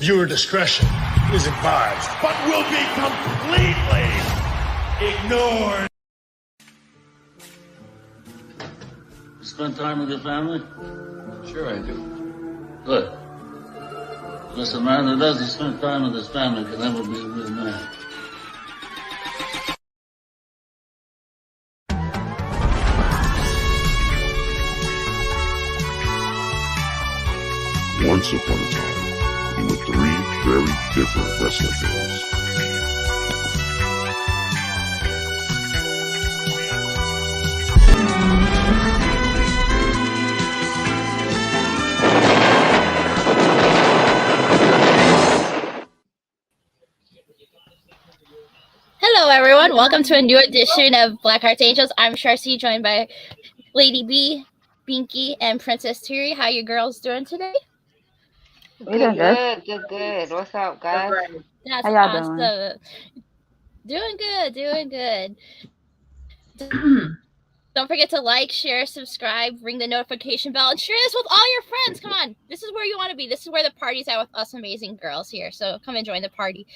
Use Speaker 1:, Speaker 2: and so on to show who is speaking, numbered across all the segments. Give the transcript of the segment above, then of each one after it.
Speaker 1: Viewer discretion is advised.
Speaker 2: But will be completely ignored.
Speaker 3: Spend time with your family?
Speaker 4: Sure I do.
Speaker 3: Good. Because a man that doesn't spend time with his family can never be a real man.
Speaker 5: Once upon a time, we were three very different wrestling fans.
Speaker 6: Hello, everyone. Welcome to a new edition of Blackhart Angels. I'm Sharcy, joined by Lady B, Binky, and Princess Turi. How you girls doing today?
Speaker 7: Good. What's up, guys?
Speaker 6: That's
Speaker 8: How y'all
Speaker 6: awesome. Doing good. Don't forget to like, share, subscribe, ring the notification bell, and share this with all your friends. Come on. This is where you want to be. This is where the party's at with us amazing girls here. So come and join the party.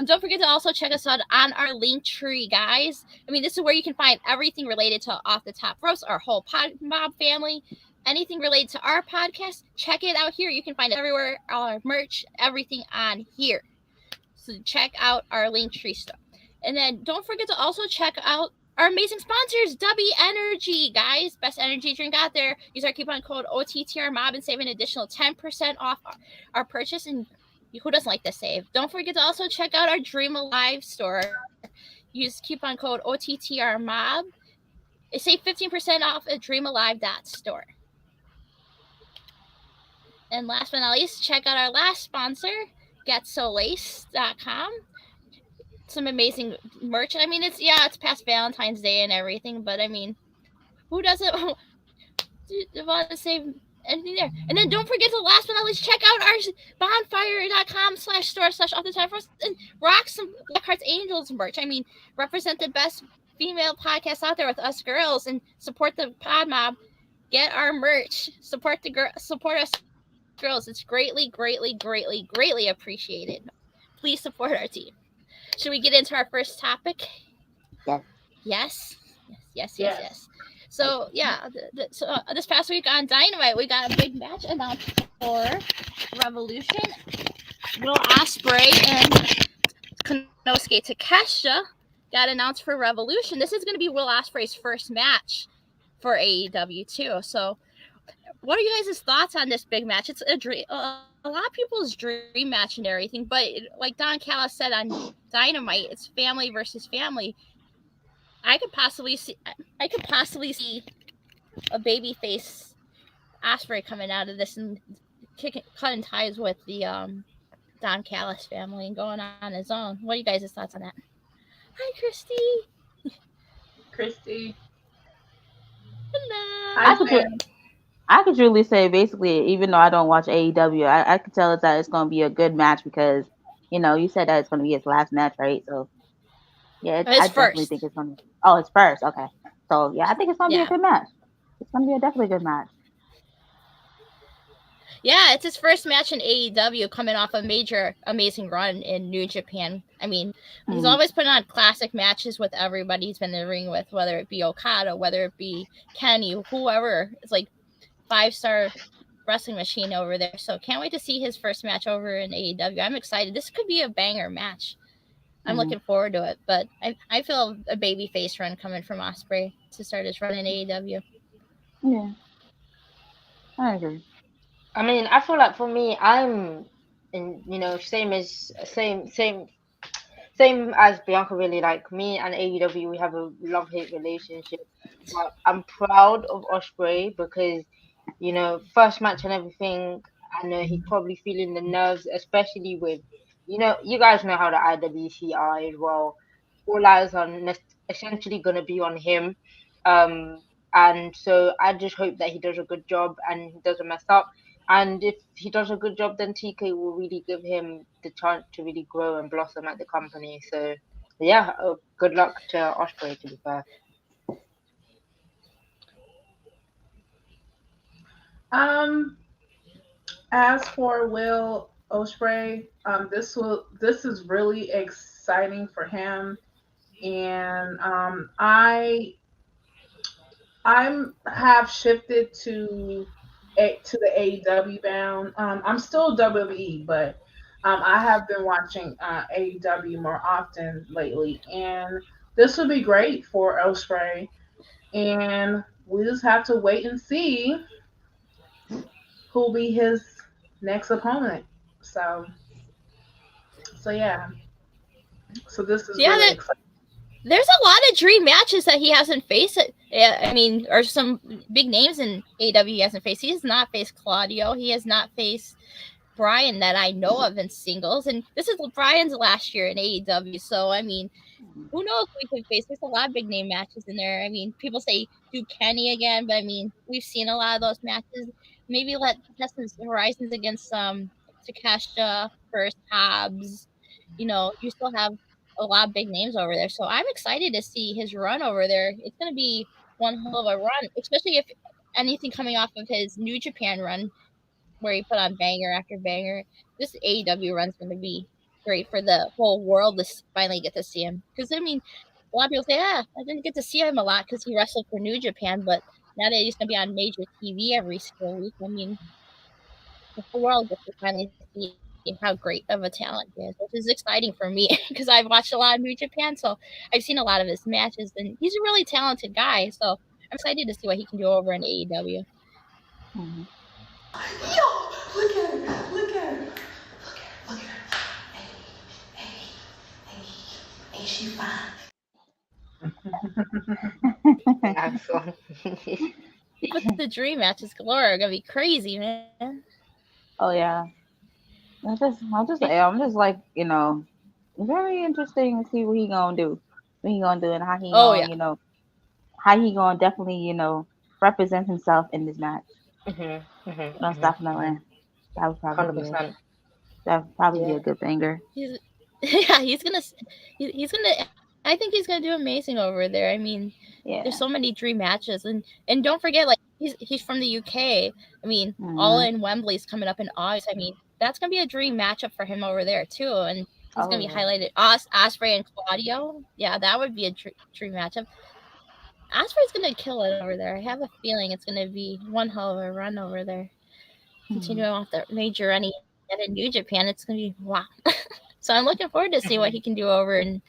Speaker 6: Don't forget to also check us out on our link tree, guys. I mean, this is where you can find everything related to Off the Top Ropes, our whole Pod Mob family. Anything related to our podcast, check it out here. You can find it everywhere, all our merch, everything on here. So check out our link tree stuff. And then don't forget to also check out our amazing sponsors, W Energy, guys. Best energy drink out there. Use our coupon code OTTRMOB and save an additional 10% off our purchase. And who doesn't like to save? Don't forget to also check out our dreamalive.store. Use coupon code OTTRMOB. Save 15% off at dreamalive.store. And last but not least, check out our last sponsor, Solaced.com. Some amazing merch. I mean, it's past Valentine's Day and everything, but I mean, who doesn't want to save anything there? And then don't forget to, last but not least, check out our bonfire.com/store/off-the-top-ropes and rock some Blackheart's Angels merch. I mean, represent the best female podcast out there with us girls and support the Pod Mob. Get our merch. Support us girls. It's greatly appreciated. Please support our team. Should we get into our first topic? Yes. So this past week on Dynamite, we got a big match announced for Revolution. Will Ospreay and Konosuke Takeshita got announced for Revolution. This is going to be Will Ospreay's first match for AEW too. So, what are you guys' thoughts on this big match? It's a dream. A lot of people's dream match and everything, but like Don Callis said on Dynamite, it's family versus family. I could possibly see a babyface Ospreay coming out of this and cutting ties with the Don Callis family and going on his own. What are you guys' thoughts on that? Hi,
Speaker 8: Christy.
Speaker 6: Hello.
Speaker 8: I could truly say, basically, even though I don't watch AEW, I could tell that it's going to be a good match because, you said that it's going to be his last match, right? So, yeah, I definitely think it's going to. Oh, it's first. Okay. So, yeah, I think it's going to be a good match. It's going to be a definitely good match.
Speaker 6: Yeah, it's his first match in AEW, coming off a major, amazing run in New Japan. I mean, he's always putting on classic matches with everybody he's been in the ring with, whether it be Okada, whether it be Kenny, whoever. It's like 5-star wrestling machine over there. So can't wait to see his first match over in AEW. I'm excited. This could be a banger match. I'm looking forward to it. But I feel a baby face run coming from Ospreay to start his run in AEW.
Speaker 8: Yeah, I agree.
Speaker 7: I mean, I feel like for me, I'm in, same as Bianca. Really, like me and AEW, we have a love-hate relationship. But I'm proud of Ospreay because, first match and everything. I know he's probably feeling the nerves, especially with, you guys know how the IWC are as well. All eyes are essentially going to be on him. And so I just hope that he does a good job and he doesn't mess up. And if he does a good job, then TK will really give him the chance to really grow and blossom at the company. So, yeah, good luck to Ospreay, to be fair.
Speaker 9: As for Will Ospreay. This is really exciting for him, and I'm have shifted to the AEW bound. I'm still WWE, but I have been watching AEW more often lately, and this would be great for Ospreay. And we just have to wait and see who'll be his next opponent. So, so yeah. So this is
Speaker 6: Yeah,
Speaker 9: really exciting.
Speaker 6: there's a lot of dream matches that he hasn't faced. I mean, or some big names in AEW he hasn't faced. He has not faced Claudio. He has not faced Brian that I know of in singles. And this is Brian's last year in AEW. So, I mean, who knows who we could face? There's a lot of big name matches in there. I mean, people say do Kenny again, but I mean, we've seen a lot of those matches. Maybe let test his horizons against Takeshita, First Habs. You know, you still have a lot of big names over there. So I'm excited to see his run over there. It's going to be one hell of a run, especially if anything coming off of his New Japan run where he put on banger after banger. This AEW run's going to be great for the whole world to finally get to see him. Because, I mean, a lot of people say, I didn't get to see him a lot because he wrestled for New Japan, but now that he's going to be on major TV every single week, I mean, the whole world gets to finally see how great of a talent he is, which is exciting for me because I've watched a lot of New Japan, so I've seen a lot of his matches, and he's a really talented guy, so I'm excited to see what he can do over in AEW.
Speaker 8: Mm-hmm.
Speaker 10: Yo, look at her, look at her, look at her. Hey, she fine.
Speaker 6: But the dream matches galore are gonna be crazy, man.
Speaker 8: Oh yeah. I'm just like, very interesting to see what he gonna do. What he gonna do and how he gonna, how he gonna definitely, represent himself in this match. Most definitely. That would probably
Speaker 7: 100%.
Speaker 8: That would probably be a good banger.
Speaker 6: He's gonna. I think he's gonna do amazing over there. I mean, there's so many dream matches, and don't forget, like he's from the UK. I mean, All In Wembley's coming up in August. I mean, that's gonna be a dream matchup for him over there too, and he's gonna be highlighted. Ospreay and Claudio. Yeah, that would be a dream matchup. Ospreay's gonna kill it over there. I have a feeling it's gonna be one hell of a run over there. Continuing off the major run he had in New Japan, it's gonna be wow. So I'm looking forward to see what he can do over in.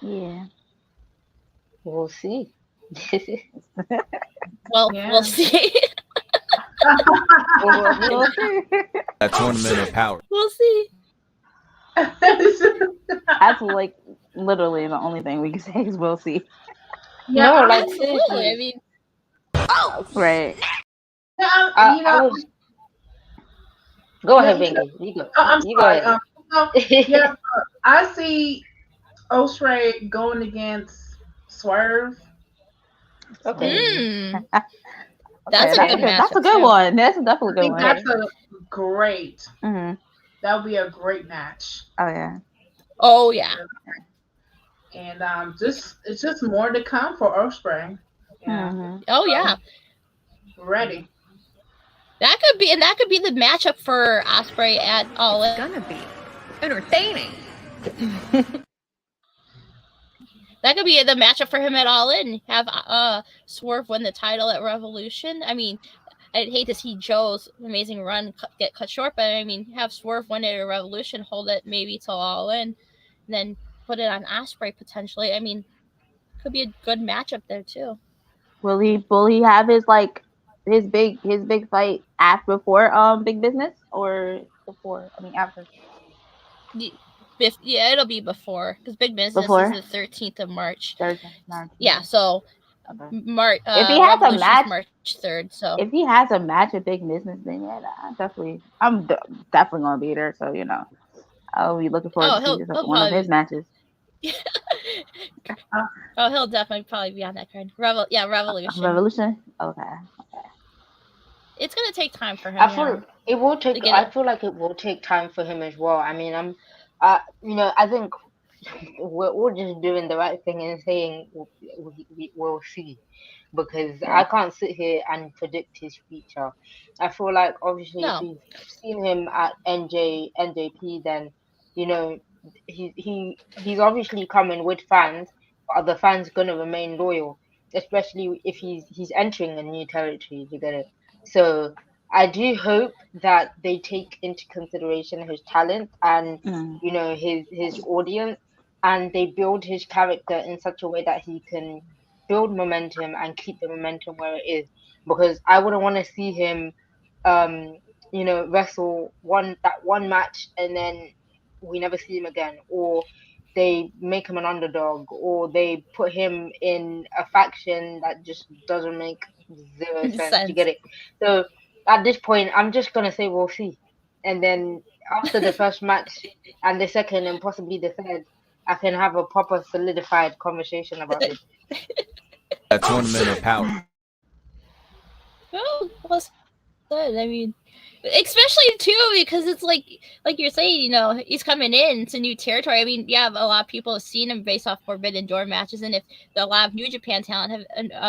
Speaker 8: Yeah.
Speaker 7: We'll see.
Speaker 6: We'll see.
Speaker 11: A tournament of power.
Speaker 6: We'll see.
Speaker 8: That's like literally the only thing we can say is we'll see.
Speaker 7: Yeah, no, like
Speaker 6: absolutely. I mean,
Speaker 8: right.
Speaker 7: Go ahead, Vinky. You go.
Speaker 9: I'm
Speaker 7: you
Speaker 9: sorry.
Speaker 7: Go ahead.
Speaker 9: I see Ospreay going against Swerve.
Speaker 7: Okay.
Speaker 6: That's a good match.
Speaker 8: That's a good one. That's definitely a good one.
Speaker 9: That's a great.
Speaker 8: Mm-hmm.
Speaker 9: That would be a great match.
Speaker 8: Oh yeah.
Speaker 6: Oh yeah.
Speaker 9: And it's just more to come for Ospreay. Yeah.
Speaker 6: Mm-hmm. Oh yeah.
Speaker 9: Ready.
Speaker 6: That could be the matchup for Ospreay at All In.
Speaker 10: It's gonna be entertaining.
Speaker 6: That could be the matchup for him at All In. Have Swerve win the title at Revolution. I mean, I'd hate to see Joe's amazing run get cut short, but I mean, have Swerve win it at Revolution, hold it maybe till All In, then put it on Ospreay potentially. I mean, could be a good matchup there too.
Speaker 8: Will he have his big fight before Big Business or before? I mean after.
Speaker 6: Yeah, it'll be before because Big Business is the 13th of March.
Speaker 8: 13th of March.
Speaker 6: Yeah, so March.
Speaker 8: If he has a match,
Speaker 6: March 3rd. So
Speaker 8: if he has a match with Big Business, then yeah, I'm definitely gonna be there. So I'll be looking forward to one of his matches.
Speaker 6: He'll definitely probably be on that card. Revolution.
Speaker 8: Revolution. Okay.
Speaker 6: It's gonna take time for him.
Speaker 7: I feel it will take. I feel like it will take time for him as well. I mean, I think we're all just doing the right thing and saying we'll see, because I can't sit here and predict his future. I feel like obviously if
Speaker 6: No.
Speaker 7: we've seen him at NJP, then you know he's obviously coming with fans, but are the fans gonna remain loyal? Especially if he's entering a new territory, you get it. So I do hope that they take into consideration his talent and his audience, and they build his character in such a way that he can build momentum and keep the momentum where it is. Because I wouldn't want to see him, wrestle one match and then we never see him again, or they make him an underdog, or they put him in a faction that just doesn't make zero sense. You get it? So at this point, I'm just gonna say we'll see, and then after the first match and the second and possibly the third, I can have a proper solidified conversation about it.
Speaker 11: A tournament of power.
Speaker 6: Well said. I mean, especially too because it's like you're saying, he's coming in to new territory. I mean, yeah, a lot of people have seen him based off Forbidden Door matches, and if a lot of New Japan talent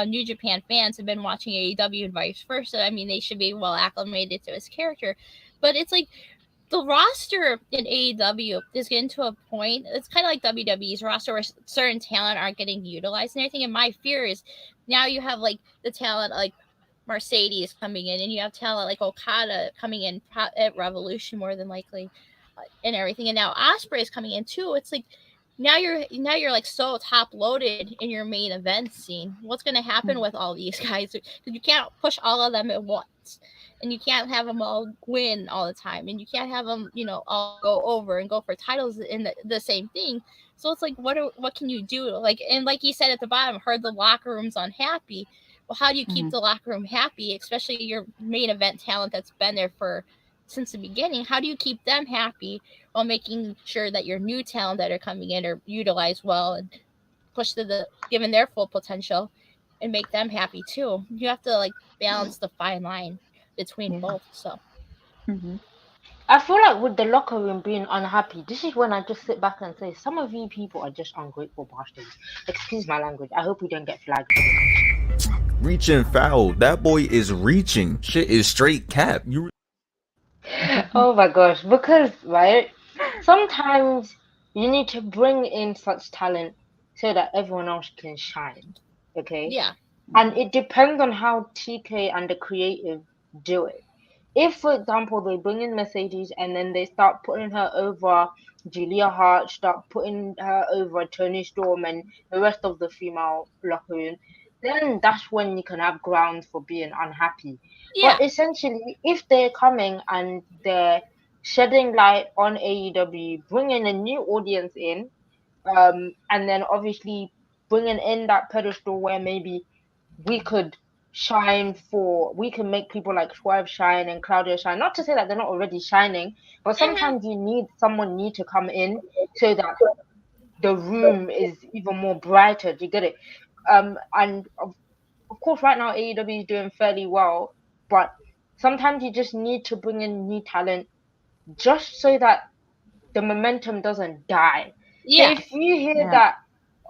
Speaker 6: New Japan fans have been watching AEW and vice versa, I mean, they should be well acclimated to his character. But it's like the roster in AEW is getting to a point. It's kind of like WWE's roster where certain talent aren't getting utilized and everything. And my fear is now you have like the talent like Mercedes coming in, and you have talent like Okada coming in at Revolution more than likely, and everything. And now Ospreay is coming in too. It's like now you're like so top loaded in your main event scene. What's going to happen with all these guys? Because you can't push all of them at once, and you can't have them all win all the time, and you can't have them all go over and go for titles in the same thing. So it's like what can you do? Like you said at the bottom, heard the locker room's unhappy. Well, how do you keep the locker room happy, especially your main event talent that's been there since the beginning? How do you keep them happy while making sure that your new talent that are coming in are utilized well and pushed to given their full potential and make them happy too? You have to balance the fine line between both. So
Speaker 7: I feel like with the locker room being unhappy, this is when I just sit back and say, some of you people are just ungrateful bastards. Excuse my language. I hope we don't get flagged.
Speaker 11: Reaching foul. That boy is reaching. Shit is straight cap.
Speaker 7: Oh my gosh. Because, right, sometimes you need to bring in such talent so that everyone else can shine. Okay?
Speaker 6: Yeah.
Speaker 7: And it depends on how TK and the creative do it. If, for example, they bring in Mercedes and then they start putting her over Julia Hart, start putting her over Toni Storm and the rest of the female locker room, then that's when you can have grounds for being unhappy.
Speaker 6: Yeah.
Speaker 7: But essentially, if they're coming and they're shedding light on AEW, bringing a new audience in, and then obviously bringing in that pedestal where maybe we could we can make people like Swerve shine and Claudio shine. Not to say that they're not already shining, but sometimes you need someone new to come in so that the room is even more brighter. Do you get it? And of course, right now AEW is doing fairly well, but sometimes you just need to bring in new talent just so that the momentum doesn't die.
Speaker 6: Yeah.
Speaker 7: So if you hear that,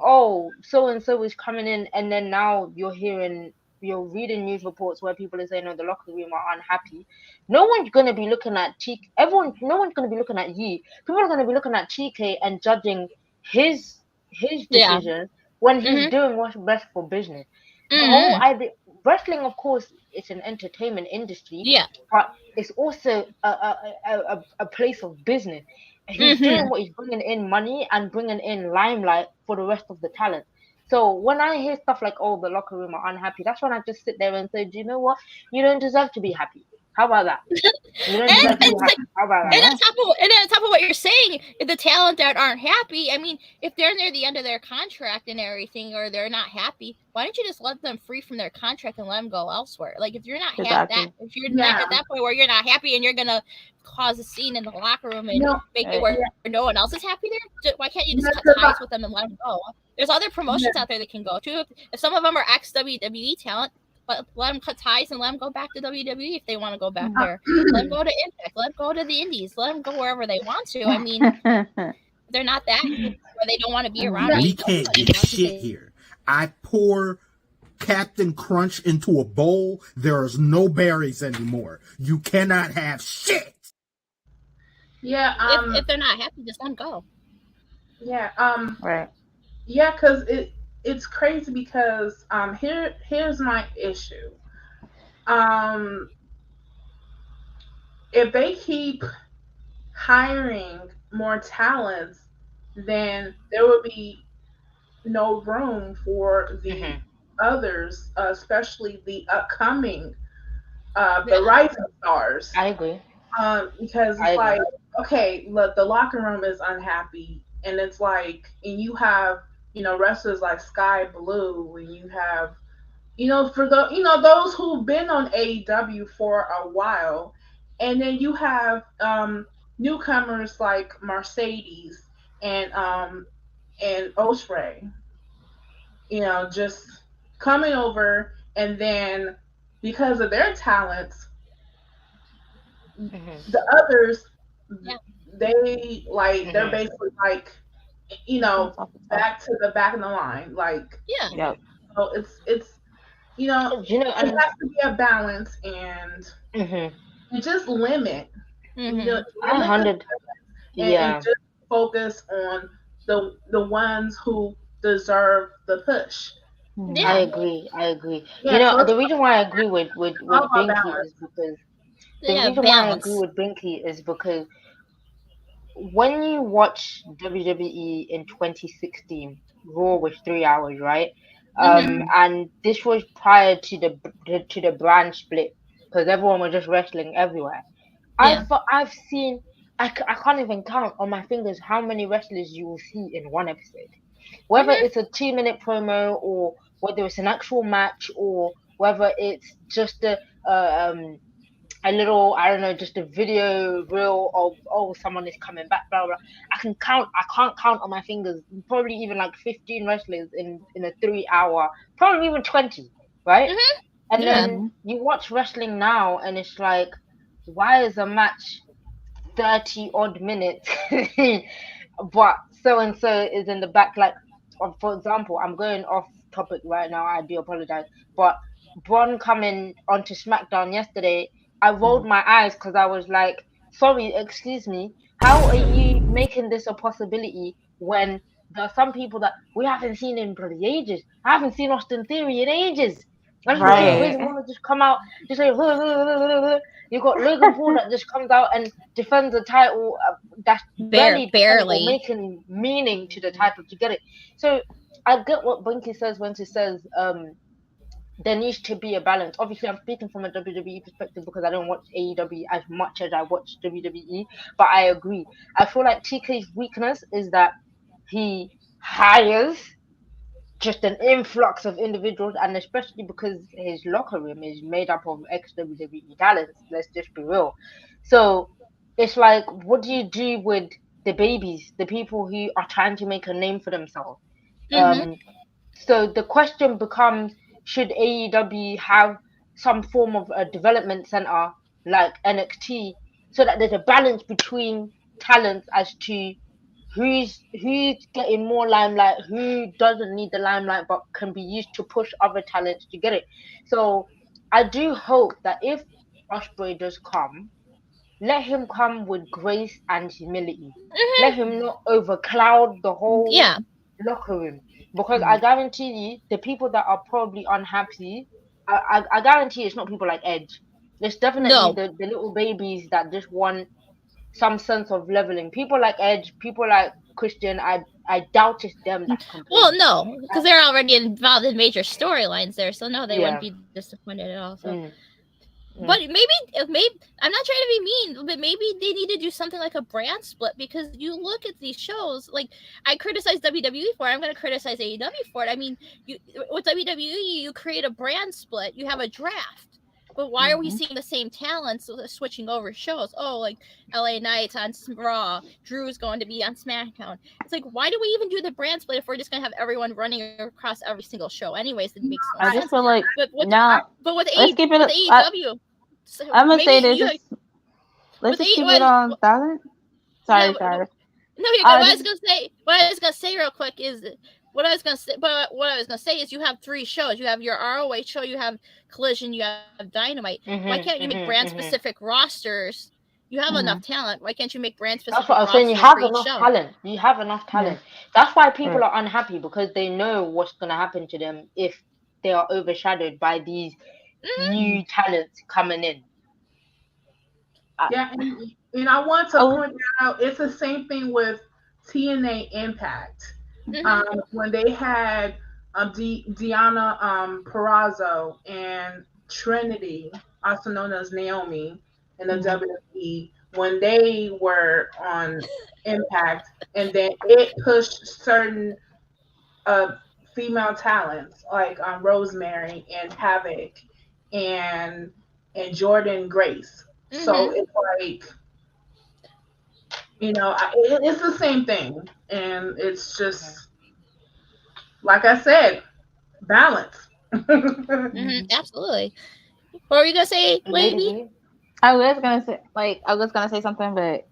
Speaker 7: oh, so and so is coming in, and then now you're reading news reports where people are saying, "Oh, the locker room are unhappy." No one's gonna be looking at TK. No one's gonna be looking at you. People are gonna be looking at TK and judging his decisions when he's doing what's best for business. The whole idea, wrestling, of course, it's an entertainment industry.
Speaker 6: Yeah.
Speaker 7: But it's also a place of business. He's doing what he's bringing in money and bringing in limelight for the rest of the talent. So when I hear stuff like, "Oh, the locker room are unhappy," that's when I just sit there and say, "Do you know what? You don't deserve to be happy. How about that? You don't deserve to be happy. How about that?"
Speaker 6: And on top of what you're saying, the talent that aren't happy, I mean, if they're near the end of their contract and everything, or they're not happy, why don't you just let them free from their contract and let them go elsewhere? Like, if you're not if you're not at that point where you're not happy and you're gonna cause a scene in the locker room and make it where no one else is happy there, why can't you just cut ties with them and let them go? There's other promotions out there that can go to. If some of them are ex-WWE talent, let them cut ties and let them go back to WWE if they want to go back there. Let them go to Impact. Let them go to the Indies. Let them go wherever they want to. I mean, they're not that good or they don't want to be around.
Speaker 12: We can't get shit here. I pour Captain Crunch into a bowl. There is no berries anymore. You cannot have shit.
Speaker 9: Yeah.
Speaker 6: If they're not happy, just let them go.
Speaker 9: Yeah.
Speaker 8: Right.
Speaker 9: Yeah, because it's crazy because here's my issue. If they keep hiring more talents, then there will be no room for the others, especially the upcoming, the rising stars.
Speaker 7: I agree.
Speaker 9: Because it's like, okay, look, the locker room is unhappy, and it's like, and you have, wrestlers like Sky Blue, and you have, for the, those who've been on AEW for a while, and then you have newcomers like Mercedes and Osprey, just coming over, and then because of their talents, the others, they like they're basically like, back to the back of the line, like So it's it has to be a balance, and just limit.
Speaker 7: And
Speaker 9: just focus on the ones who deserve the push.
Speaker 7: I agree. The reason why I agree with Binky is because when you watch WWE in 2016, Raw was 3 hours, right? And this was prior to the brand split, because everyone was just wrestling everywhere. I've seen, I can't even count on my fingers how many wrestlers you will see in one episode, whether it's a 2-minute promo, or whether it's an actual match, or whether it's just a little, I don't know, just a video reel of someone is coming back, blah blah. I can't count on my fingers, probably even like 15 wrestlers in a 3 hour, probably even 20, right? And then you watch wrestling now, and it's like, why is a match 30 odd minutes but so and so is in the back? Like, for example, I'm going off topic right now, I do apologize, but Braun coming onto SmackDown yesterday, I rolled my eyes because I was like, sorry, excuse me, how are you making this a possibility when there are some people that we haven't seen in bloody ages? I haven't seen Austin Theory in ages. I just want to just come out, just say, you've got Logan Paul that just comes out and defends the title, that's barely making meaning to the title to get it. So I get what Bunky says when she says there needs to be a balance. Obviously, I'm speaking from a WWE perspective because I don't watch AEW as much as I watch WWE, but I agree. I feel like TK's weakness is that he hires just an influx of individuals, and especially because his locker room is made up of ex-WWE talents, let's just be real. So it's like, what do you do with the babies, the people who are trying to make a name for themselves? So the question becomes, should AEW have some form of a development center like NXT, so that there's a balance between talents as to who's getting more limelight, who doesn't need the limelight but can be used to push other talents to get it. So I do hope that if Ospreay does come, let him come with grace and humility. Let him not overcloud the whole locker room. Because I guarantee you, the people that are probably unhappy, I guarantee it's not people like Edge. It's definitely the little babies that just want some sense of leveling. People like Edge, people like Christian, I doubt it's them that complain.
Speaker 6: Well, no, because they're already involved in major storylines there, so no, they wouldn't be disappointed at all. So. But maybe I'm not trying to be mean, but maybe they need to do something like a brand split, because you look at these shows, like I criticize WWE for it, I'm going to criticize AEW for it. I mean, with WWE, you create a brand split, you have a draft. But why are we seeing the same talents switching over shows? Oh, like LA Knight's on Raw, Drew's going to be on SmackDown. It's like, why do we even do the brand split if we're just going to have everyone running across every single show? Anyways, it makes no sense.
Speaker 8: I just feel like
Speaker 6: with
Speaker 8: AEW, I'm gonna say this. Let's just keep it on silent. Sorry.
Speaker 6: No, what I was gonna gonna say real quick is what I was gonna say. But what I was gonna say is you have 3 shows. You have your ROH show. You have Collision. You have Dynamite. Why can't you make brand specific rosters? You have enough talent. Why can't you make brand specific?
Speaker 7: That's what I was saying. You have enough talent. You have enough talent. That's why people are unhappy, because they know what's gonna happen to them if they are overshadowed by these new talents coming in.
Speaker 9: Yeah, and I want to point out it's the same thing with TNA Impact. When they had Deanna Purrazzo and Trinity, also known as Naomi, in the WWE, when they were on Impact, and then it pushed certain female talents like Rosemary and Havoc and Jordan Grace. So it's like, it's the same thing, and it's just like I said, balance.
Speaker 6: Absolutely. What were you gonna say, lady?
Speaker 8: I was gonna say something, but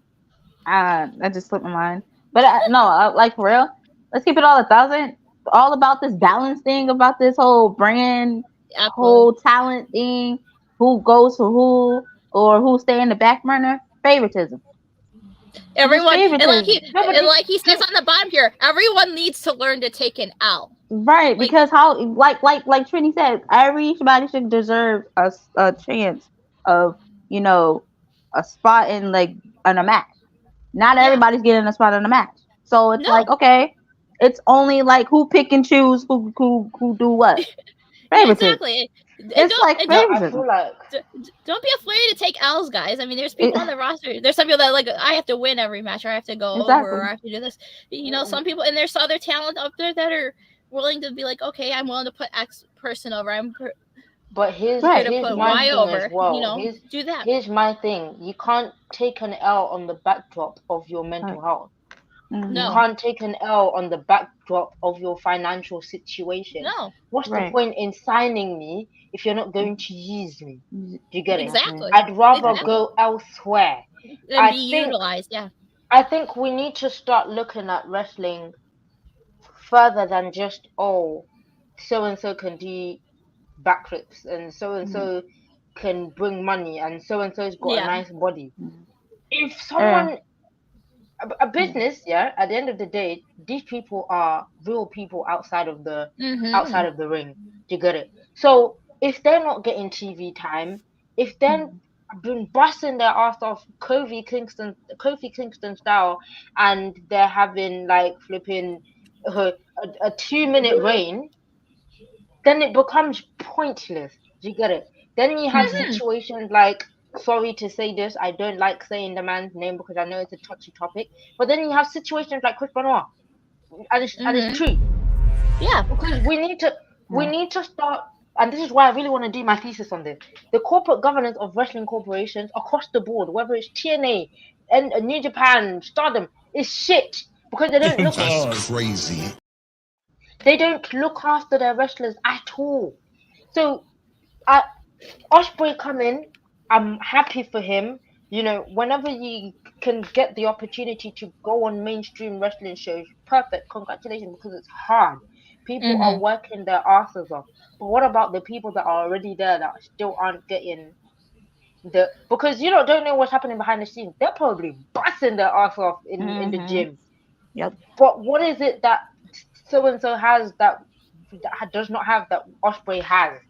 Speaker 8: that just slipped my mind. But no, like for real, let's keep it all 1,000. All about this balance thing, about this whole brand, whole talent thing, who goes for who, or who stay in the back burner. Favoritism.
Speaker 6: Everyone, and like he says on the bottom here, everyone needs to learn to take an L.
Speaker 8: Right, because how, like Trini said, everybody should deserve a chance of, a spot in a match. Not everybody's getting a spot in a match, so it's like, okay, it's only like who pick and choose who do what.
Speaker 6: Exactly.
Speaker 8: It's like favoritism.
Speaker 6: Don't be afraid to take L's, guys. I mean, there's people on the roster. There's some people that like, I have to win every match, or I have to go over, or I have to do this. Some people, and there's other talent up there that are willing to be like, okay, I'm willing to put X person over.
Speaker 7: But here's
Speaker 6: my
Speaker 7: thing
Speaker 6: over.
Speaker 7: As well.
Speaker 6: Do that.
Speaker 7: Here's my thing. You can't take an L on the backdrop of your mental health.
Speaker 6: No.
Speaker 7: You can't take an L on the backdrop of your financial situation.
Speaker 6: No.
Speaker 7: What's the point in signing me if you're not going to use me? Do you get it?
Speaker 6: Exactly.
Speaker 7: I'd rather go elsewhere.
Speaker 6: Than be utilized, yeah.
Speaker 7: I think we need to start looking at wrestling further than just, so-and-so can do backflips, and so-and-so can bring money, and so-and-so's got a nice body. If someone... A business, at the end of the day, these people are real people outside of the ring. Do you get it? So if they're not getting TV time, if they're been busting their ass off Kofi Kingston style, and they're having like flipping a 2-minute reign, then it becomes pointless. Do you get it? Then you have situations like, sorry to say this, I don't like saying the man's name because I know it's a touchy topic, but then you have situations like Chris Benoit, and it's true.
Speaker 6: Yeah,
Speaker 7: because we need to start, and this is why I really want to do my thesis on this. The corporate governance of wrestling corporations across the board, whether it's TNA and New Japan, Stardom, is shit, because they don't look.
Speaker 5: That's crazy.
Speaker 7: They don't look after their wrestlers at all. So, Ospreay come in. I'm happy for him. Whenever you can get the opportunity to go on mainstream wrestling shows, perfect. Congratulations, because it's hard. People are working their asses off. But what about the people that are already there that still aren't getting because don't know what's happening behind the scenes. They're probably busting their ass off in the gym.
Speaker 8: Yep.
Speaker 7: But what is it that so-and-so I does not have that Ospreay has?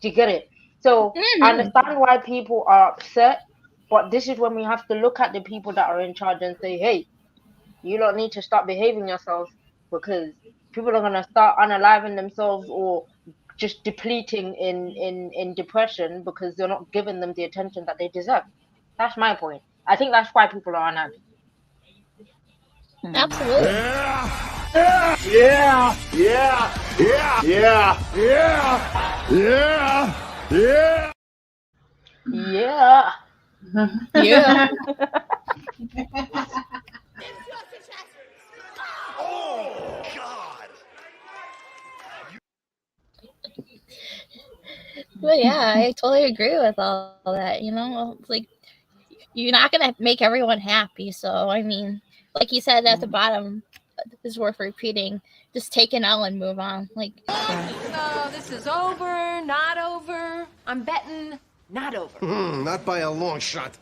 Speaker 7: Do you get it? So I understand why people are upset, but this is when we have to look at the people that are in charge and say, hey, you don't need to start behaving yourselves, because people are going to start unaliving themselves or just depleting in depression because they're not giving them the attention that they deserve. That's my point. I think that's why people are unhappy.
Speaker 6: Absolutely.
Speaker 2: Yeah. Oh God.
Speaker 6: But yeah, I totally agree with all that. Like, you're not gonna make everyone happy. So I mean, like you said at the bottom, is worth repeating. Just take an L and move on. Like,
Speaker 13: So this is over, not over. I'm betting not over.
Speaker 2: Not by a long shot.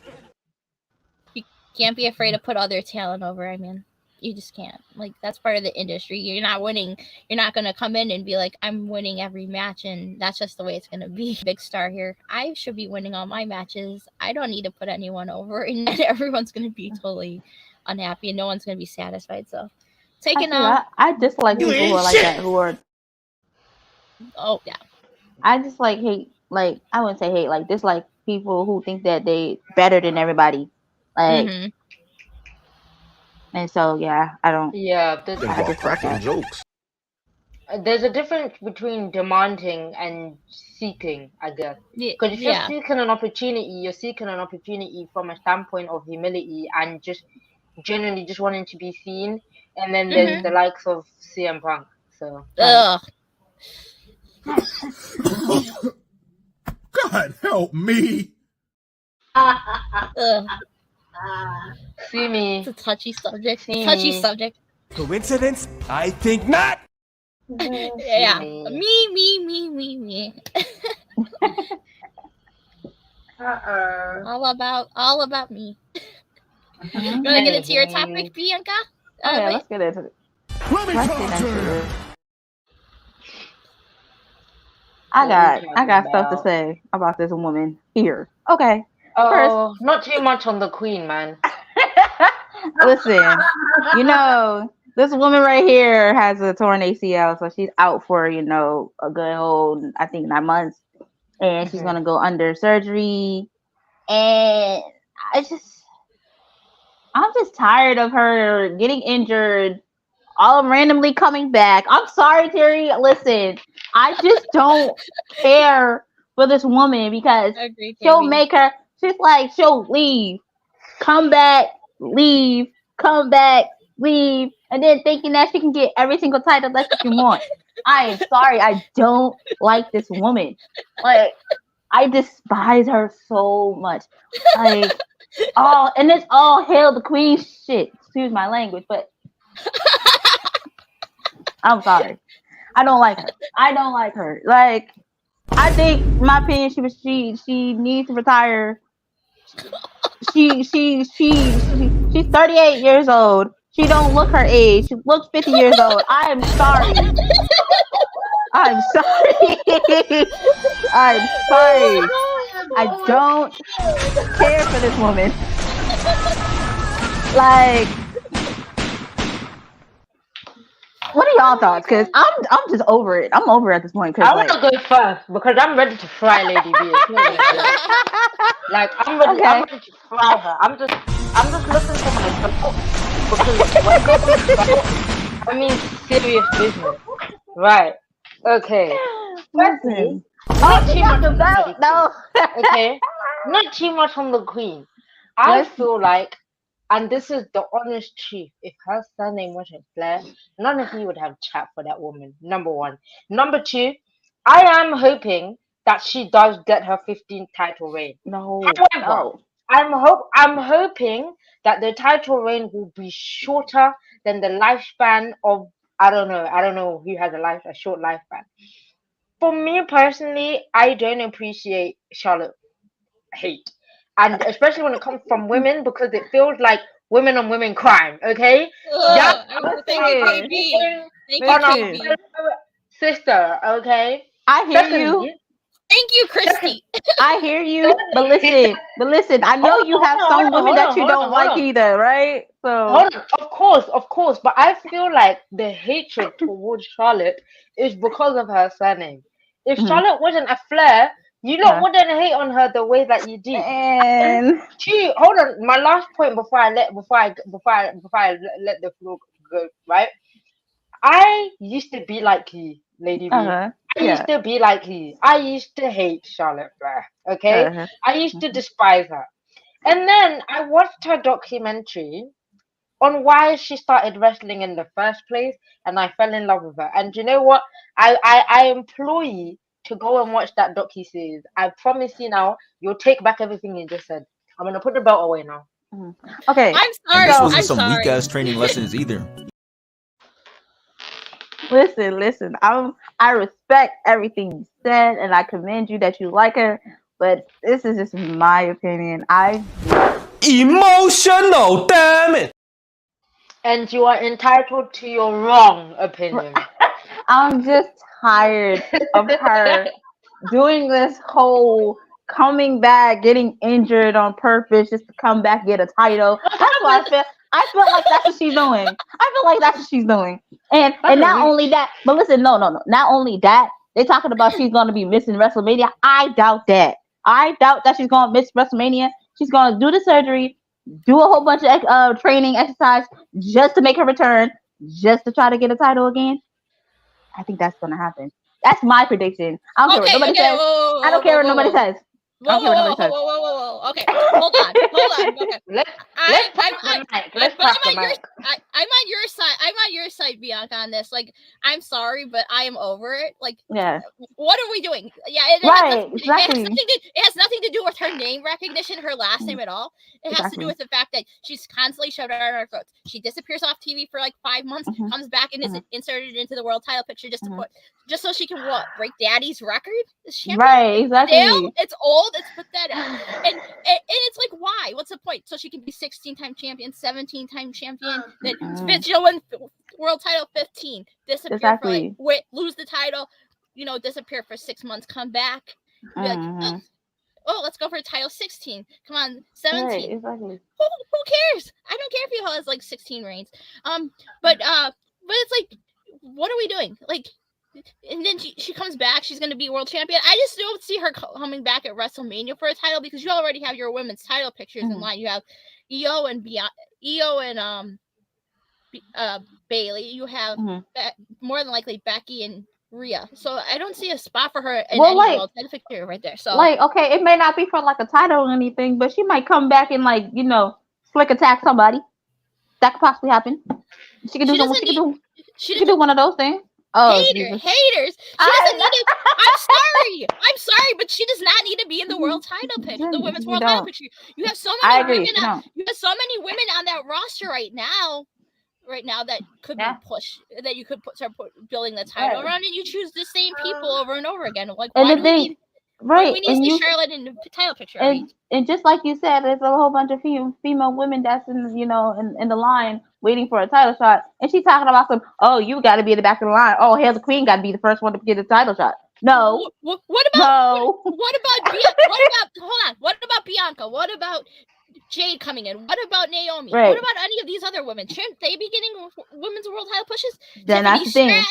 Speaker 6: you can't be afraid to put other talent over. I mean, you just can't. Like, that's part of the industry. You're not winning. You're not going to come in and be like, I'm winning every match, and that's just the way it's going to be. Big star here. I should be winning all my matches. I don't need to put anyone over, and everyone's going to be totally unhappy, and no one's going to be satisfied. So, taking out.
Speaker 8: I dislike people who are like that, who are.
Speaker 6: Oh, yeah.
Speaker 8: I just like hate, like, I wouldn't say hate, like, dislike people who think that they better than everybody. Like, and so, yeah, I don't.
Speaker 7: Yeah,
Speaker 8: I just
Speaker 11: cracking jokes.
Speaker 7: there's a difference between demanding and seeking, I guess. Because if you're seeking an opportunity, you're seeking an opportunity from a standpoint of humility and just genuinely just wanting to be seen. And then there's the likes of CM Punk. So.
Speaker 12: God help me.
Speaker 7: See me.
Speaker 6: It's a touchy subject. Subject.
Speaker 2: Coincidence? I think not.
Speaker 6: Yeah. Me. All about me. You want to get into your topic, Bianca?
Speaker 8: Yeah, let's get into it. I got stuff to say about this woman here. Okay.
Speaker 7: Oh, not too much on the queen, man.
Speaker 8: Listen, this woman right here has a torn ACL, so she's out for, a good whole, I think, 9 months. And she's going to go under surgery. And I'm just tired of her getting injured, all randomly coming back. I'm sorry, Terry. Listen, I just don't care for this woman because she'll make her, she'll leave, come back, leave, come back, leave, and then thinking that she can get every single title that she want. I am sorry. I don't like this woman. Like, I despise her so much. Like, and it's all hail the queen shit. Excuse my language, but I'm sorry. I don't like her. Like, I think, in my opinion, she needs to retire. She's 38 years old. She don't look her age. She looks 50 years old. I am sorry. I'm sorry. I don't care for this woman. Like, what are y'all thoughts? Because I'm just over it. I'm over it at this point.
Speaker 7: I want to go first because I'm ready to fry Lady B. Like, I'm ready to fry her. I'm just looking for my support because I mean serious business, right? Okay. Firstly, not too much on the okay, not too much on the queen. I feel like, and this is the honest truth, if her surname wasn't Flair, none of you would have chat for that woman. Number one. Number two, I am hoping that she does get her 15th title reign. However, I'm hoping that the title reign will be shorter than the lifespan of I don't know who has a short lifespan. For me personally, I don't appreciate Charlotte hate, and especially when it comes from women, because it feels like women on women crime. Okay, sister. Okay,
Speaker 8: I hear you.
Speaker 6: Thank you, Christy.
Speaker 8: I hear you, but listen. I know you have some women that you don't like either, right? So
Speaker 7: of course, but I feel like the hatred towards Charlotte is because of her surname. If Charlotte wasn't a Flair, you lot wouldn't hate on her the way that you do. And hold on, my last point before I let the floor go, right? I used to be like you, Lady B. I used to be like you. I used to hate Charlotte Flair. Okay, I used to despise her, and then I watched her documentary on why she started wrestling in the first place, and I fell in love with her. And you know what? I implore you to go and watch that docu-series. I promise you now, you'll take back everything you just said. I'm gonna put the belt away now.
Speaker 8: Okay.
Speaker 6: I'm sorry.
Speaker 11: This wasn't some weak ass training lessons either.
Speaker 8: listen. I respect everything you said, and I commend you that you like her. But this is just my opinion.
Speaker 2: Emotional, damn it.
Speaker 7: And you are entitled to your wrong opinion.
Speaker 8: I'm just tired of her doing this whole coming back, getting injured on purpose just to come back get a title. That's what I feel. I feel like that's what she's doing. And not only that, but listen, no. Not only that, they're talking about she's going to be missing WrestleMania. I doubt that. I doubt that she's going to miss WrestleMania. She's going to do the surgery, do a whole bunch of training exercise just to make her return, just to try to get a title again. I think that's going to happen. That's my prediction. I don't care what nobody says. I don't care what nobody says.
Speaker 6: Whoa. Okay, hold on. Okay. I'm on your side. I'm on your side, Bianca, on this. Like, I'm sorry, but I am over it. Like,
Speaker 8: yeah.
Speaker 6: What are we doing? Yeah,
Speaker 8: exactly.
Speaker 6: It has nothing to do with her name recognition, her last name at all. It has to do with the fact that she's constantly shoved out our throats. She disappears off TV for like 5 months, comes back and is inserted into the world title picture just so she can break Daddy's record.
Speaker 8: Right, exactly.
Speaker 6: Still, it's old. It's pathetic, and it's like, why? What's the point? So she can be 16-time champion, 17-time champion, then she'll win world title 15, disappear for lose the title, disappear for 6 months, come back, be like, oh, let's go for title 16. Come on, 17.
Speaker 8: Right, exactly.
Speaker 6: Who cares? I don't care if he has like 16 reigns. But it's like, what are we doing? Like. And then she comes back. She's going to be world champion. I just don't see her coming back at WrestleMania for a title because you already have your women's title pictures in line. You have Io and Bailey. You have more than likely Becky and Rhea. So I don't see a spot for her in any world title picture right there. So
Speaker 8: okay, it may not be for like a title or anything, but she might come back and slick attack somebody. That could possibly happen. She could do. She could do one of those things. Oh,
Speaker 6: haters. She doesn't need to. I'm sorry, but she does not need to be in the world title picture, the women's world title picture. You have so many women. You have so many women on that roster right now that could be pushed. That you could start building the title around, and you choose the same people over and over again. Like, why do we need to see Charlotte in the title picture?
Speaker 8: And just like you said, there's a whole bunch of female women that's in the line waiting for a title shot, and she's talking about you got to be in the back of the line. Oh, Hail the Queen got to be the first one to get a title shot. No.
Speaker 6: What about Bianca? What about Jade coming in? What about Naomi?
Speaker 8: Right.
Speaker 6: What about any of these other women? Shouldn't they be getting women's world title pushes?
Speaker 8: Then that's the thing.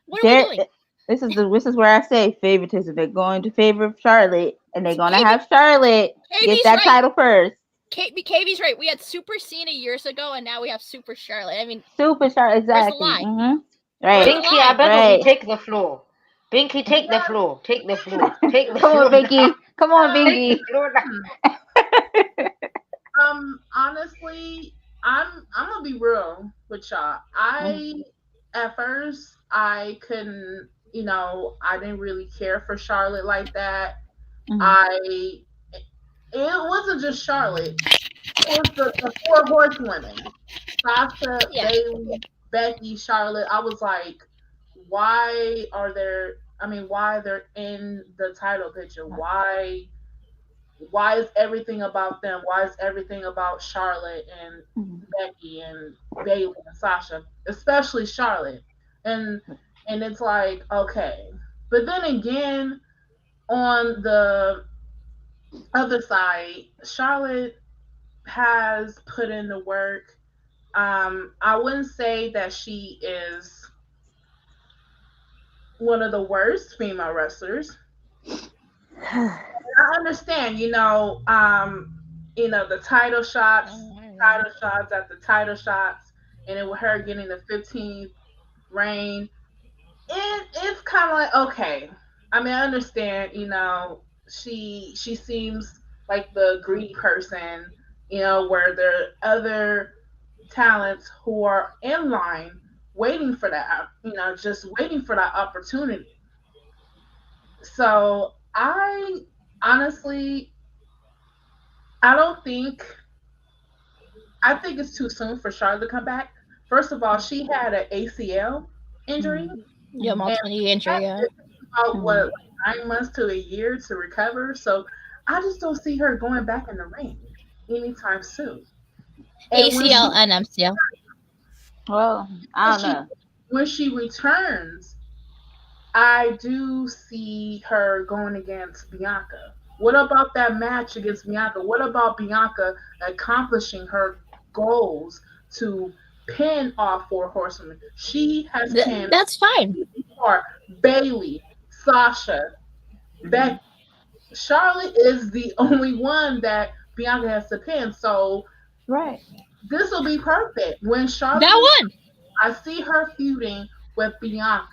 Speaker 6: What are we doing?
Speaker 8: This is where I say favoritism. They're going to favor Charlotte, and they're going to have Charlotte get that title first.
Speaker 6: KB's right. We had Super Cena years ago, and now we have Super Charlotte. I mean,
Speaker 8: Super Charlotte, exactly.
Speaker 7: Right. Binky, I bet you take the floor. Binky, take the floor. Take the floor. Take the floor.
Speaker 8: Come on, Binky.
Speaker 9: Honestly, I'm gonna be real with y'all. At first I couldn't, I didn't really care for Charlotte like that. It wasn't just Charlotte. It was the 4 horsewomen. Sasha, Bailey, Becky, Charlotte. I was like, why they're in the title picture? Why is everything about them? Why is everything about Charlotte and Becky and Bailey and Sasha, especially Charlotte? And it's like, okay. But then again, on the other side, Charlotte has put in the work. I wouldn't say that she is one of the worst female wrestlers. I understand, the title shots after title shots, and it was her getting the 15th reign. It's kind of like, okay. I mean, I understand, she seems like the greedy person, where there are other talents who are in line waiting for that, just waiting for that opportunity. So I honestly, I think it's too soon for Charlotte to come back. First of all, she had an ACL, injury.
Speaker 6: Yeah, multiple knee injury. Yeah.
Speaker 9: About what, like 9 months to a year to recover. So I just don't see her going back in the ring anytime soon. And
Speaker 6: ACL and MCL.
Speaker 8: Well, I don't know.
Speaker 9: When she returns, I do see her going against Bianca. What about that match against Bianca? What about Bianca accomplishing her goals to pin off 4 horsewomen? She has pinned.
Speaker 6: That's fine.
Speaker 9: Bailey, Sasha, Becky. Charlotte is the only one that Bianca has to pin. So
Speaker 8: right,
Speaker 9: this will be perfect. When Charlotte
Speaker 6: that one,
Speaker 9: I see her feuding with Bianca